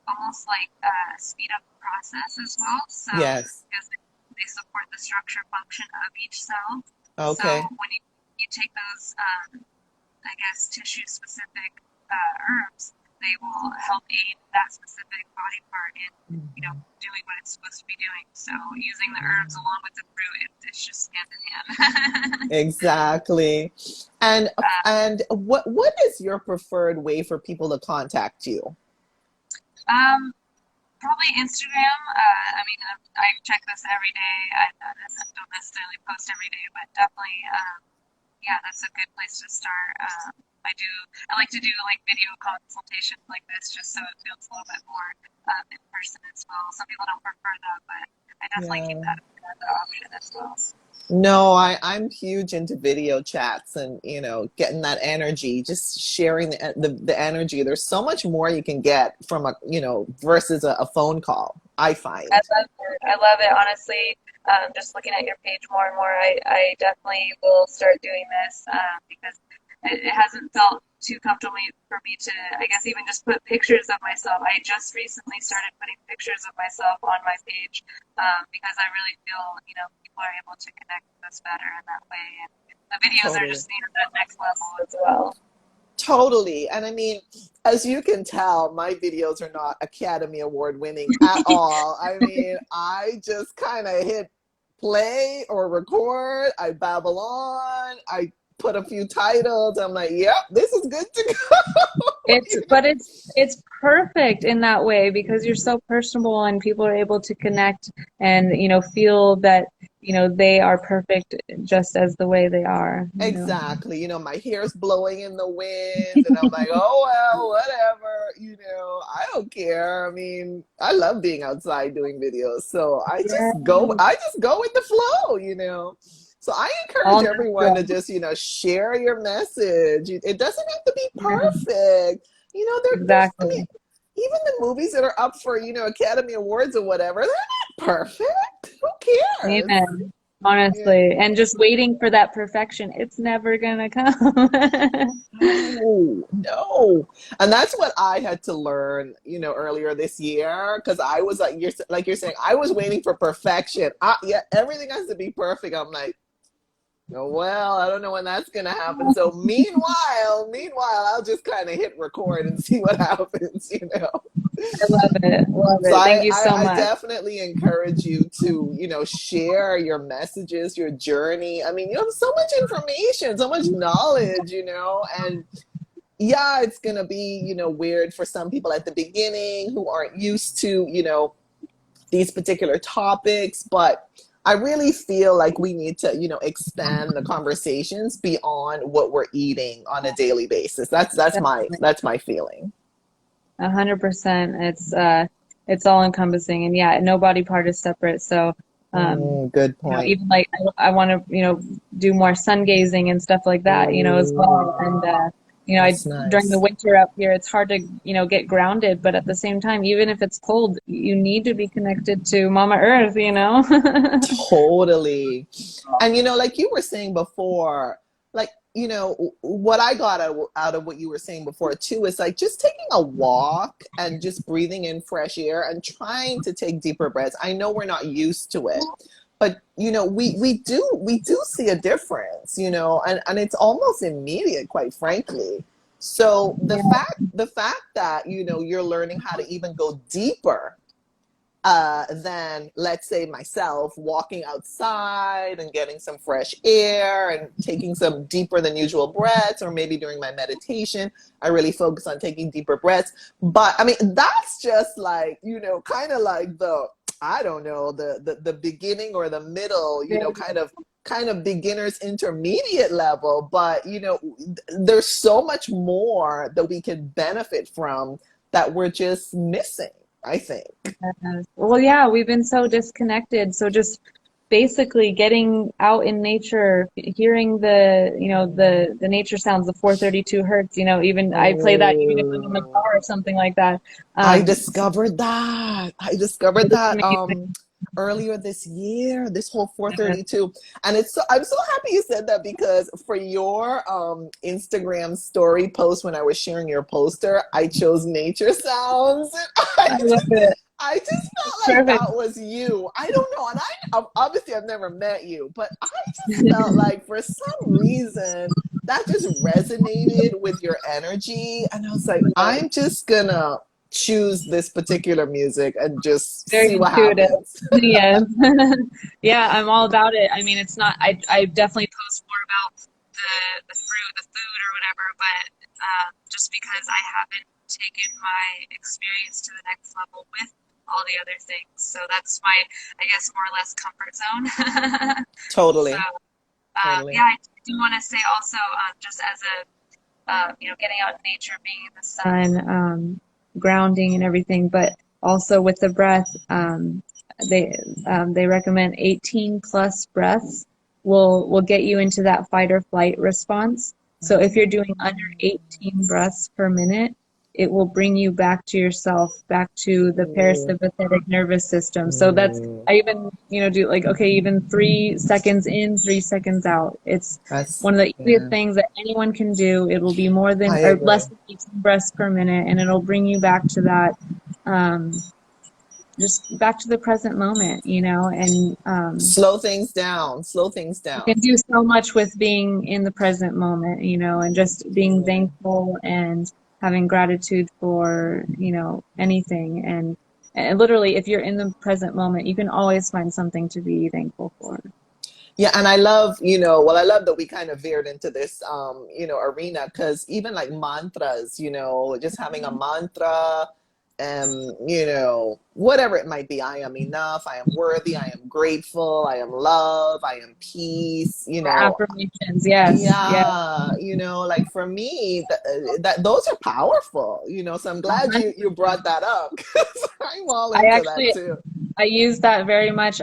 Speaker 2: almost like speed up the process as well. So
Speaker 1: Yes.
Speaker 2: because they support the structure function of each cell. So
Speaker 1: Okay.
Speaker 2: when you take those, I guess, tissue specific herbs, they will help aid that specific body part in, doing what it's supposed to be doing. So using the herbs along with the fruit, it's just hand in hand.
Speaker 1: Exactly. And what is your preferred way for people to contact you?
Speaker 2: Um, Probably Instagram. I mean, I check this every day. I don't necessarily post every day, but definitely, yeah, that's a good place to start. I like to do like video consultations like this just so it feels a little bit more in person as well. Some people don't prefer that, but I definitely keep
Speaker 1: Yeah.
Speaker 2: that as an option as well.
Speaker 1: No, I'm huge into video chats and, getting that energy, just sharing the energy. There's so much more you can get from versus a phone call, I
Speaker 2: I
Speaker 1: find.
Speaker 2: love it. I love it, honestly. Just looking at your page more and more, I definitely will start doing this because it hasn't felt too comfortable for me to, I guess, even just put pictures of myself. I just recently started putting pictures of myself on my page because I really feel, people are able to connect with us better in that way. And the videos are
Speaker 1: Totally.
Speaker 2: just, that next level as well.
Speaker 1: Totally. And I mean, as you can tell, my videos are not Academy Award winning at all. I mean, I just kind of hit play or record, I babble on, I put a few titles. I'm like, yep, this is good to go.
Speaker 2: It's perfect in that way because you're so personable and people are able to connect and feel that they are perfect just as the way they are.
Speaker 1: Exactly. My hair's blowing in the wind, and I'm like, oh, well, whatever. I don't care. I mean, I love being outside doing videos. So
Speaker 2: Yeah,
Speaker 1: I just go with the flow. So I
Speaker 2: all
Speaker 1: encourage everyone to
Speaker 2: natural.
Speaker 1: just, share your message. It doesn't have to be
Speaker 2: Yeah,
Speaker 1: perfect. I mean,
Speaker 2: exactly.
Speaker 1: even the movies that are up for, Academy Awards or whatever, they're not perfect. Who cares?
Speaker 2: Amen.
Speaker 1: Yeah.
Speaker 2: Honestly, and just waiting for that perfection, it's never gonna come.
Speaker 1: No, no. And that's what I had to learn, earlier this year, because I was like you're saying, I was waiting for perfection. Yeah, everything has to be perfect. I'm like, oh, well, I don't know when that's gonna happen. So meanwhile, I'll just kind of hit record and see what happens.
Speaker 2: I love it. Love
Speaker 1: So
Speaker 2: it. Thank
Speaker 1: I,
Speaker 2: you
Speaker 1: I,
Speaker 2: so
Speaker 1: I
Speaker 2: much.
Speaker 1: definitely encourage you to, share your messages, your journey. I mean, you have so much information, so much knowledge, and yeah, it's going to be, weird for some people at the beginning who aren't used to, these particular topics, but I really feel like we need to, expand the conversations beyond what we're eating on a daily basis. That's my feeling.
Speaker 2: 100%. It's all encompassing, and yeah, no body part is separate. So,
Speaker 1: Good point.
Speaker 2: even like I want to, do more sun gazing and stuff like that, as well. And
Speaker 1: That's
Speaker 2: during the
Speaker 1: nice.
Speaker 2: winter up here, it's hard to, get grounded. But at the same time, even if it's cold, you need to be connected to Mama Earth.
Speaker 1: Totally. And like you were saying before, like, what I got out of what you were saying before too is like just taking a walk and just breathing in fresh air and trying to take deeper breaths. I know we're not used to it, but we do see a difference, and it's almost immediate, quite frankly. So the fact that you're learning how to even go deeper than, let's say, myself walking outside and getting some fresh air and taking some deeper than usual breaths, or maybe during my meditation, I really focus on taking deeper breaths. But I mean, that's just like, kind of like I don't know, the beginning or the middle, kind of beginners intermediate level. But, there's so much more that we can benefit from that we're just missing, I think.
Speaker 2: Well, yeah, we've been so disconnected. So just basically getting out in nature, hearing the nature sounds, the 432 hertz, even I play that even if I'm in the car
Speaker 1: Oh,
Speaker 2: or something like that.
Speaker 1: I
Speaker 2: Um,
Speaker 1: discovered that. I discovered
Speaker 2: it's
Speaker 1: that
Speaker 2: amazing.
Speaker 1: earlier this year, this whole 432. And I'm so happy you said that, because for your Instagram story post, when I was sharing your poster, I chose nature sounds.
Speaker 2: I love it.
Speaker 1: I just felt like
Speaker 2: Perfect.
Speaker 1: that was you. I don't know. And obviously I've never met you, but I just felt like for some reason that just resonated with your energy. And I was like, I'm just gonna choose this particular music and just
Speaker 2: Very
Speaker 1: see what
Speaker 2: intuitive.
Speaker 1: happens.
Speaker 2: Yes. Yeah, I'm all about it. I mean, it's not, I definitely post more about the fruit, the food or whatever, but just because I haven't taken my experience to the next level with all the other things. So that's my, I guess, more or less comfort zone. So,
Speaker 1: Totally. Totally.
Speaker 2: yeah, I do want to say also, just as a, getting out in nature, being in the sun, grounding and everything, but also with the breath, they recommend 18 plus breaths will get you into that fight or flight response. So if you're doing under 18 breaths per minute, it will bring you back to yourself, back to the parasympathetic nervous system. So that's, I even, do like, okay, even 3 seconds in, 3 seconds out. It's
Speaker 1: That's,
Speaker 2: one of the easiest
Speaker 1: yeah,
Speaker 2: things that anyone can do. It will be more than,
Speaker 1: I
Speaker 2: or
Speaker 1: agree.
Speaker 2: less than 18 breaths per minute, and it'll bring you back to that, just back to the present moment, and
Speaker 1: Slow things down. Slow things
Speaker 2: you
Speaker 1: down.
Speaker 2: can do so much with being in the present moment, and just being thankful and having gratitude for, anything. And literally, if you're in the present moment, you can always find something to be thankful for.
Speaker 1: Yeah, and I love, I love that we kind of veered into this, arena, because even like mantras, just having a mantra, whatever it might be, I am enough, I am worthy, I am grateful, I am love, I am peace,
Speaker 2: Affirmations, yes, yes.
Speaker 1: yeah, like for me, that those are powerful, so I'm glad you brought that up, because I'm all
Speaker 2: I
Speaker 1: into that
Speaker 2: actually,
Speaker 1: too.
Speaker 2: I use that very much.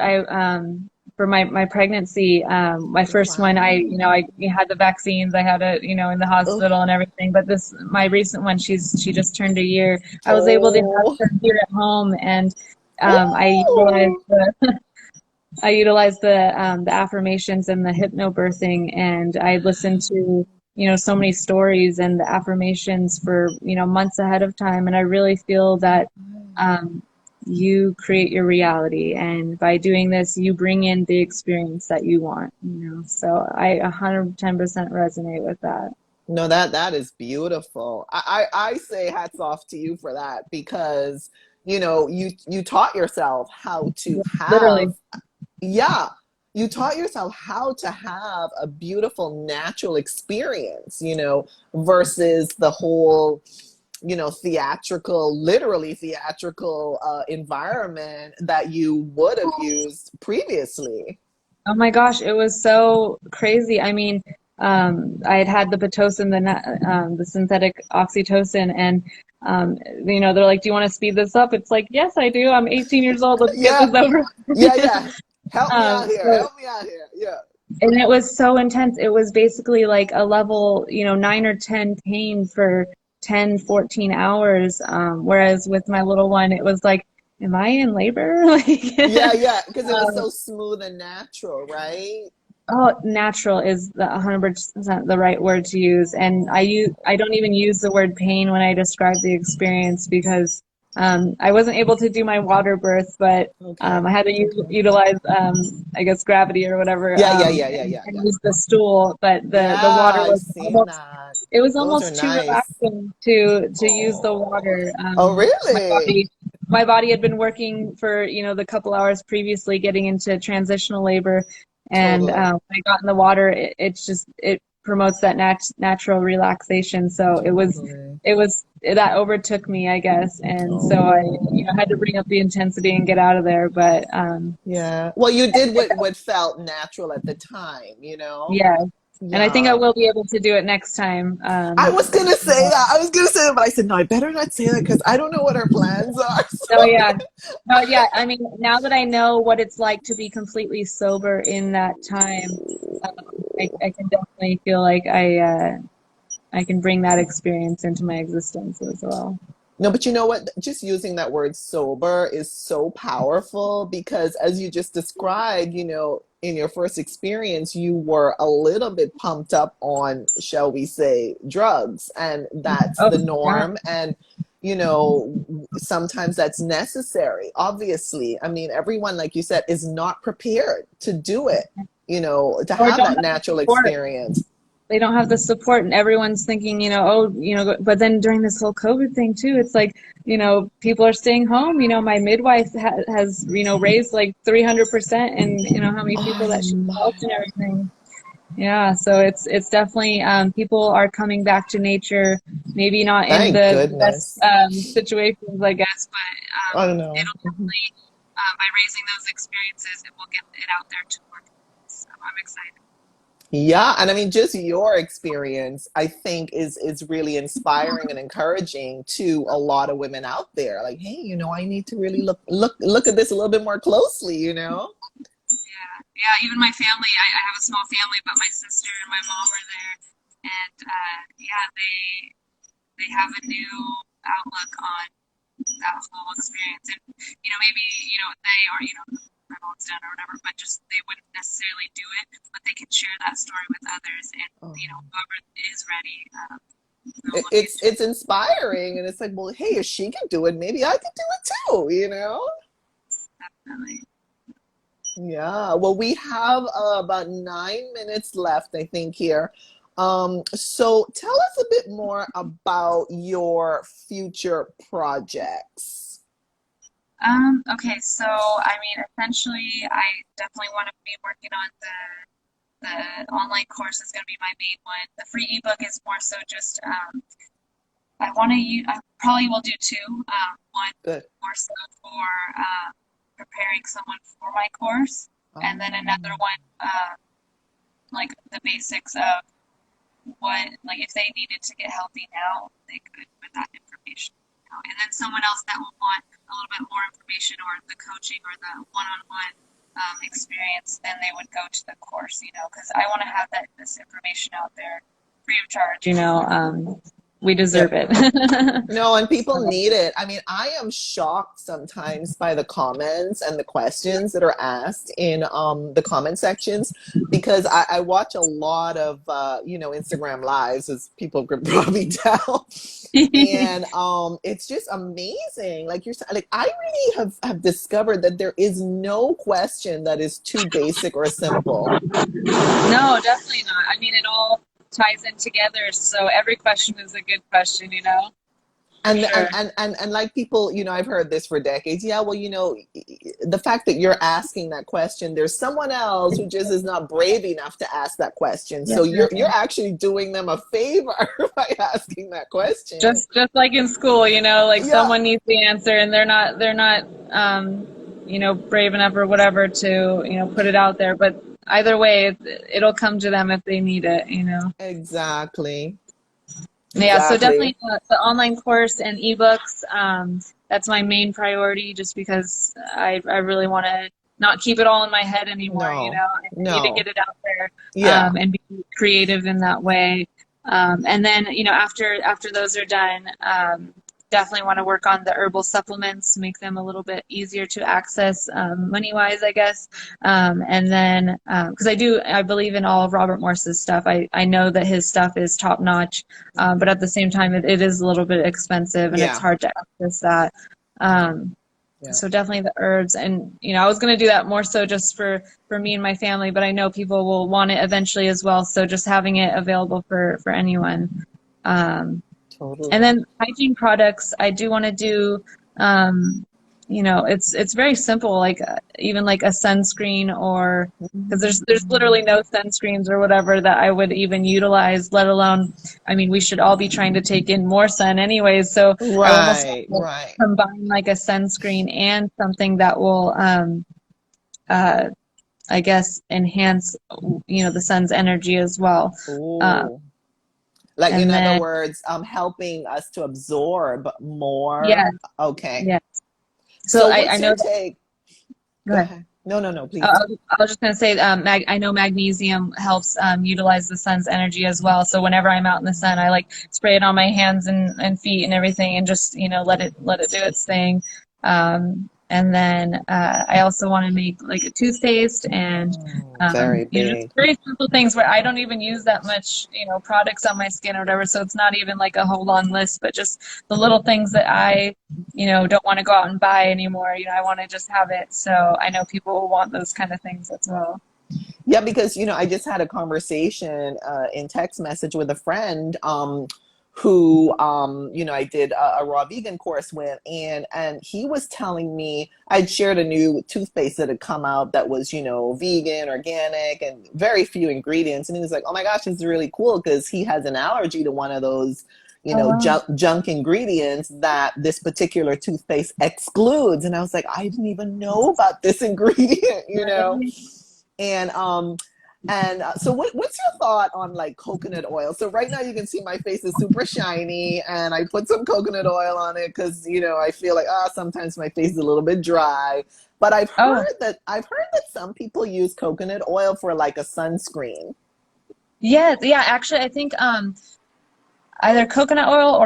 Speaker 2: For my pregnancy, my
Speaker 1: Oh,
Speaker 2: first one,
Speaker 1: wow.
Speaker 2: I had the vaccines, I had it, in the
Speaker 1: Oh,
Speaker 2: hospital and everything. But my recent one, she just turned a year. I was able to have
Speaker 1: oh,
Speaker 2: her here at home, and I utilized
Speaker 1: oh.
Speaker 2: the affirmations and the hypnobirthing, and I listened to, so many stories and the affirmations for, months ahead of time. And I really feel that, you create your reality, and by doing this, you bring in the experience that you want, so I 110% resonate with that.
Speaker 1: No, that is beautiful. I say hats off to you for that, because you taught yourself how to have,
Speaker 2: Literally.
Speaker 1: yeah, you taught yourself how to have a beautiful natural experience, versus the whole, literally theatrical environment that you would have used previously.
Speaker 2: Oh my gosh, it was so crazy. I mean, I had the Pitocin, the synthetic oxytocin, and they're like, "Do you want to speed this up?" It's like, "Yes, I do. I'm 18 years old. Let's get
Speaker 1: Yeah,
Speaker 2: this over."
Speaker 1: yeah, yeah. Help me out here.
Speaker 2: So,
Speaker 1: Help me out here. Yeah.
Speaker 2: and it was so intense. It was basically like a level, 9 or 10 pain for 10, 14 hours. Whereas with my little one, it was like, "Am I in labor?"
Speaker 1: Yeah, yeah, because it was
Speaker 2: um,
Speaker 1: so smooth and natural, right?
Speaker 2: Oh, natural is the 100% the right word to use. And I don't even use the word pain when I describe the experience, because I wasn't able to do my water birth, but
Speaker 1: Okay,
Speaker 2: I had to
Speaker 1: okay.
Speaker 2: utilize, I guess, gravity or whatever,
Speaker 1: Yeah, yeah, yeah, yeah, yeah,
Speaker 2: and
Speaker 1: yeah.
Speaker 2: use the stool. But the
Speaker 1: Yeah,
Speaker 2: water
Speaker 1: I've
Speaker 2: was
Speaker 1: seen
Speaker 2: almost,
Speaker 1: that.
Speaker 2: it was
Speaker 1: Those are
Speaker 2: almost too
Speaker 1: nice.
Speaker 2: relaxing to use the
Speaker 1: Oh,
Speaker 2: water.
Speaker 1: oh,
Speaker 2: My
Speaker 1: really?
Speaker 2: body had been working for, the couple hours previously, getting into transitional labor, and
Speaker 1: Totally,
Speaker 2: when I got in the water, it promotes that natural relaxation. So
Speaker 1: totally.
Speaker 2: that overtook me, I guess, and so I,
Speaker 1: Oh,
Speaker 2: had to bring up the intensity and get out of there. But
Speaker 1: yeah. Well, you did what felt natural at the time, you know?
Speaker 2: yeah, and I think I
Speaker 1: Yeah.
Speaker 2: will be able to do it next time.
Speaker 1: I was gonna say
Speaker 2: Yeah.
Speaker 1: that. I was gonna say that, but I said no. I better not say that because I don't know what our plans are.
Speaker 2: Oh
Speaker 1: So
Speaker 2: yeah. No, yeah. I mean, now that I know what it's like to be completely sober in that time, I can definitely feel like I can bring that experience into my existence as well.
Speaker 1: No, but you know what? Just using that word sober is so powerful because, as you just described, in your first experience, you were a little bit pumped up on, shall we say, drugs, and that's
Speaker 2: Oh,
Speaker 1: the
Speaker 2: yeah.
Speaker 1: norm. And, sometimes that's necessary. Obviously, I mean, everyone, like you said, is not prepared to do it, to
Speaker 2: Or
Speaker 1: have
Speaker 2: don't
Speaker 1: that
Speaker 2: have the
Speaker 1: natural
Speaker 2: support.
Speaker 1: experience.
Speaker 2: They don't have the support, and everyone's thinking, oh, but then during this whole COVID thing too, it's like, people are staying home. My midwife has, raised like 300%, and how many people
Speaker 1: Oh
Speaker 2: that she
Speaker 1: my,
Speaker 2: helped and everything. Yeah, so it's definitely, people are coming back to nature, maybe not in
Speaker 1: thank
Speaker 2: the best
Speaker 1: goodness.
Speaker 2: situations, I guess, but
Speaker 1: I don't know.
Speaker 2: it'll definitely, by raising those experiences, it will get it out there to more people. So I'm excited.
Speaker 1: Yeah, and I mean, just your experience, I think, is really inspiring and encouraging to a lot of women out there. Like, hey, I need to really look at this a little bit more closely.
Speaker 2: Yeah, yeah. Even my family, I have a small family, but my sister and my mom are there, and yeah, they have a new outlook on that whole experience, and maybe they or my mom's done or whatever, but just they wouldn't necessarily do it, but they can share that story with others, and
Speaker 1: Oh.
Speaker 2: whoever is ready, will
Speaker 1: It-
Speaker 2: look
Speaker 1: It's
Speaker 2: into it.
Speaker 1: it's inspiring, and it's like, well, hey, if she can do it, maybe I can do it too.
Speaker 2: Definitely.
Speaker 1: Yeah. Well, we have about 9 minutes left, I think, here. So tell us a bit more about your future projects.
Speaker 2: Okay, so I mean, essentially, I definitely want to be working on the online course is going to be my main one. The free ebook is more so just I want to use. I probably will do two. One
Speaker 1: Good.
Speaker 2: more so for preparing someone for my course, and then another
Speaker 1: Um,
Speaker 2: one like the basics of what, like if they needed to get healthy now, they could with that information. And then someone else that will want a little bit more information or the coaching or the one-on-one experience, then they would go to the course, because I want to have this information out there free of charge. We deserve
Speaker 1: yep.
Speaker 2: it.
Speaker 1: No, and people
Speaker 2: So,
Speaker 1: need it. I mean, I am shocked sometimes by the comments and the questions that are asked in the comment sections because I watch a lot of Instagram lives, as people could probably tell, and it's just amazing. Like you're saying, like I really have discovered that there is no question that is too basic or simple.
Speaker 2: no, definitely not. I mean, it all ties in together, so every question is a good question, for
Speaker 1: And, and
Speaker 2: sure.
Speaker 1: and and and like people, I've heard this for decades. Yeah, well, the fact that you're asking that question, there's someone else who just is not brave enough to ask that question. So you're actually doing them a favor by asking that question.
Speaker 2: Just like in school, like
Speaker 1: Yeah,
Speaker 2: someone needs the answer and they're not brave enough or whatever to, put it out there. But either way, it'll come to them if they need it.
Speaker 1: exactly,
Speaker 2: Yeah, so
Speaker 1: exactly.
Speaker 2: definitely the online course and ebooks, that's my main priority just because I really want to not keep it all in my head anymore.
Speaker 1: No,
Speaker 2: I need to
Speaker 1: no,
Speaker 2: get it out there,
Speaker 1: yeah.
Speaker 2: and be creative in that way. And then, after those are done, definitely want to work on the herbal supplements, make them a little bit easier to access, money-wise, I guess. And then, because I believe in all of Robert Morse's stuff. I know that his stuff is top notch, but at the same time, it is a little bit expensive and it's
Speaker 1: Yeah,
Speaker 2: hard to access that. Um,
Speaker 1: yeah.
Speaker 2: so definitely the herbs, and I was going to do that more so just for me and my family, but I know people will want it eventually as well. So just having it available for anyone. Um, and
Speaker 1: Totally.
Speaker 2: then hygiene products, I do want to do, it's very simple, like even like a sunscreen, or because there's literally no sunscreens or whatever that I would even utilize, let alone, I mean, we should all be trying to take in more sun anyways. So I almost
Speaker 1: Right,
Speaker 2: want to
Speaker 1: right.
Speaker 2: combine like a sunscreen and something that will, uh, I guess, enhance, the sun's energy as well. Uh,
Speaker 1: Ooh. Like, in
Speaker 2: and
Speaker 1: other
Speaker 2: then,
Speaker 1: words, helping us to absorb more.
Speaker 2: yeah,
Speaker 1: Okay.
Speaker 2: yeah. So
Speaker 1: So
Speaker 2: I
Speaker 1: what's
Speaker 2: know
Speaker 1: your
Speaker 2: that,
Speaker 1: take?
Speaker 2: go
Speaker 1: Go
Speaker 2: ahead.
Speaker 1: ahead. No, no, no,
Speaker 2: I
Speaker 1: please.
Speaker 2: I was just going to say, I know magnesium helps utilize the sun's energy as well. So whenever I'm out in the sun, I like spray it on my hands and feet and everything, and just let it do its thing. And then I also want to make like a toothpaste and
Speaker 1: Oh, very
Speaker 2: just
Speaker 1: big.
Speaker 2: very simple things where I don't even use that much products on my skin or whatever. So it's not even like a whole long list, but just the little things that I don't want to go out and buy anymore. I want to just have it. So I know people will want those kind of things as well.
Speaker 1: Yeah, because I just had a conversation in text message with a friend who I did a raw vegan course with, and he was telling me I'd shared a new toothpaste that had come out that was vegan, organic, and very few ingredients, and he was like, "Oh my gosh, this is really cool," because he has an allergy to one of those
Speaker 2: Oh, wow.
Speaker 1: junk ingredients that this particular toothpaste excludes. And I was like, I didn't even know about this ingredient.
Speaker 2: Really?
Speaker 1: And so what's your thought on like coconut oil? So right now you can see my face is super shiny, and I put some coconut oil on it because I feel like sometimes my face is a little bit dry. But
Speaker 2: Oh,
Speaker 1: I've heard that some people use coconut oil for like a sunscreen.
Speaker 2: yeah, yeah. Actually, I think either coconut oil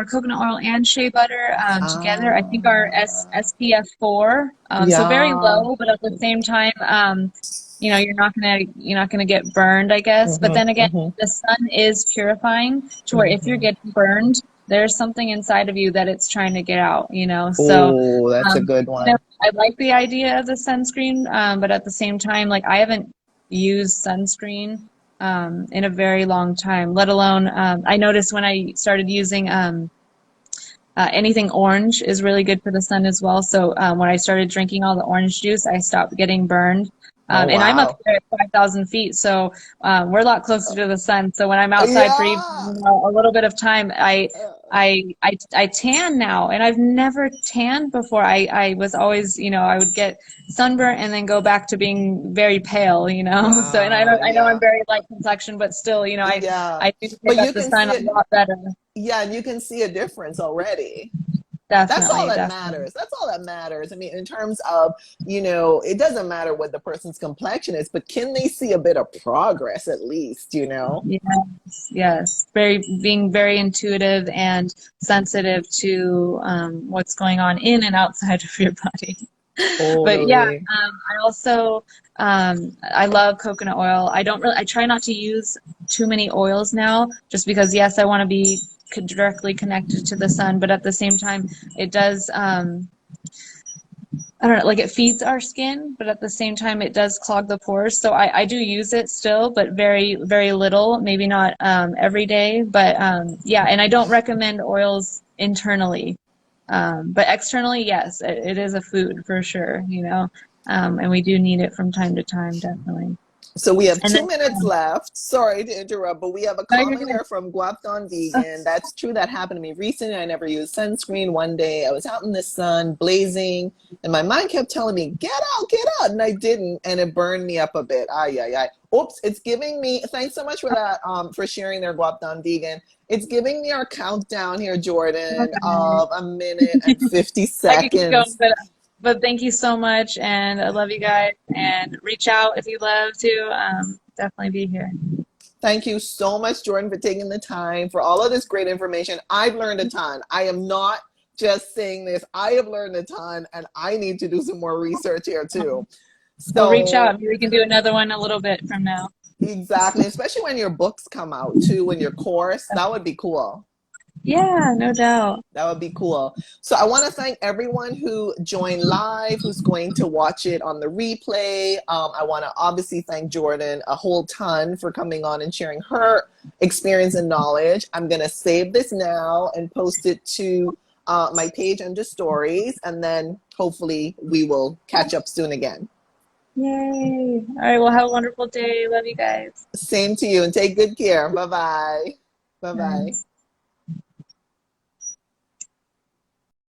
Speaker 2: and shea butter together, I think are SPF 4. So very
Speaker 1: Yeah.
Speaker 2: low, but at the same time, you're not gonna get burned, I guess. But
Speaker 1: Hmm.
Speaker 2: then again,
Speaker 1: Hmm.
Speaker 2: the sun is purifying to where if you're
Speaker 1: Hmm.
Speaker 2: getting burned, there's something inside of you that it's trying to get out. So,
Speaker 1: Oh, that's a good one.
Speaker 2: I like the idea of the sunscreen, but at the same time, like I haven't used sunscreen in a very long time, let alone I noticed when I started using anything orange is really good for the sun as well. So when I started drinking all the orange juice, I stopped getting burned.
Speaker 1: Oh,
Speaker 2: And I'm up
Speaker 1: wow.
Speaker 2: here at 5,000 feet, so we're a lot closer to the sun. So when I'm outside for even
Speaker 1: Yeah.
Speaker 2: a little bit of time, I tan now, and I've never tanned before. I was always, I would get sunburnt and then go back to being very pale. So, and I know I'm
Speaker 1: Yeah.
Speaker 2: very light complexion, but still,
Speaker 1: Yeah.
Speaker 2: I do
Speaker 1: But
Speaker 2: pick up
Speaker 1: you
Speaker 2: the
Speaker 1: can
Speaker 2: sun
Speaker 1: see
Speaker 2: a
Speaker 1: it.
Speaker 2: lot better.
Speaker 1: Yeah, and you can see a difference already. That's all
Speaker 2: Definitely,
Speaker 1: that
Speaker 2: definitely.
Speaker 1: matters. That's all that matters. I mean, in terms of, it doesn't matter what the person's complexion is, but can they see a bit of progress at least?
Speaker 2: Yes, yes. Being very intuitive and sensitive to what's going on in and outside of your body. But yeah,
Speaker 1: Totally.
Speaker 2: I also I love coconut oil. I try not to use too many oils now, just because yes, I want to be directly connected to the sun, but at the same time, it does. I don't know, like it feeds our skin, but at the same time, it does clog the pores. So I do use it still, but very, very little, maybe not every day. But yeah, and I don't recommend oils internally. But externally, yes, it is a food for sure. And we do need it from time to time, definitely.
Speaker 1: So we have
Speaker 2: And
Speaker 1: two
Speaker 2: then,
Speaker 1: minutes left. Sorry to interrupt, but we have a
Speaker 2: no, you're
Speaker 1: comment
Speaker 2: good.
Speaker 1: here from Guapton Vegan. That's true. That happened to me recently. I never used sunscreen. One day I was out in the sun, blazing, and my mind kept telling me, get out. And I didn't, and it burned me up a bit. Ay, ay, ay. Oops, it's giving me, thanks so much for that, for sharing their Guapton Vegan. It's giving me our countdown here, Jordan,
Speaker 2: Okay.
Speaker 1: of a minute and 50
Speaker 2: I could keep going,
Speaker 1: seconds.
Speaker 2: but thank you so much, and I love you guys. And reach out if you'd love to. Definitely be here.
Speaker 1: Thank you so much, Jordan, for taking the time for all of this great information. I've learned a ton. I am not just saying this. I have learned a ton, and I need to do some more research here too.
Speaker 2: Well, reach out.
Speaker 1: So,
Speaker 2: Maybe we can do another one a little bit from now.
Speaker 1: exactly, especially when your books come out too, when your course, that would be cool.
Speaker 2: Yeah, no doubt.
Speaker 1: That would be cool. So I want to thank everyone who joined live, who's going to watch it on the replay. I want to obviously thank Jordan a whole ton for coming on and sharing her experience and knowledge. I'm going to save this now and post it to my page under stories, and then hopefully we will catch up soon again.
Speaker 2: Yay. All right, well, have a wonderful day. Love you guys.
Speaker 1: Same to you, and take good care. Bye bye. Bye bye.
Speaker 2: Bye.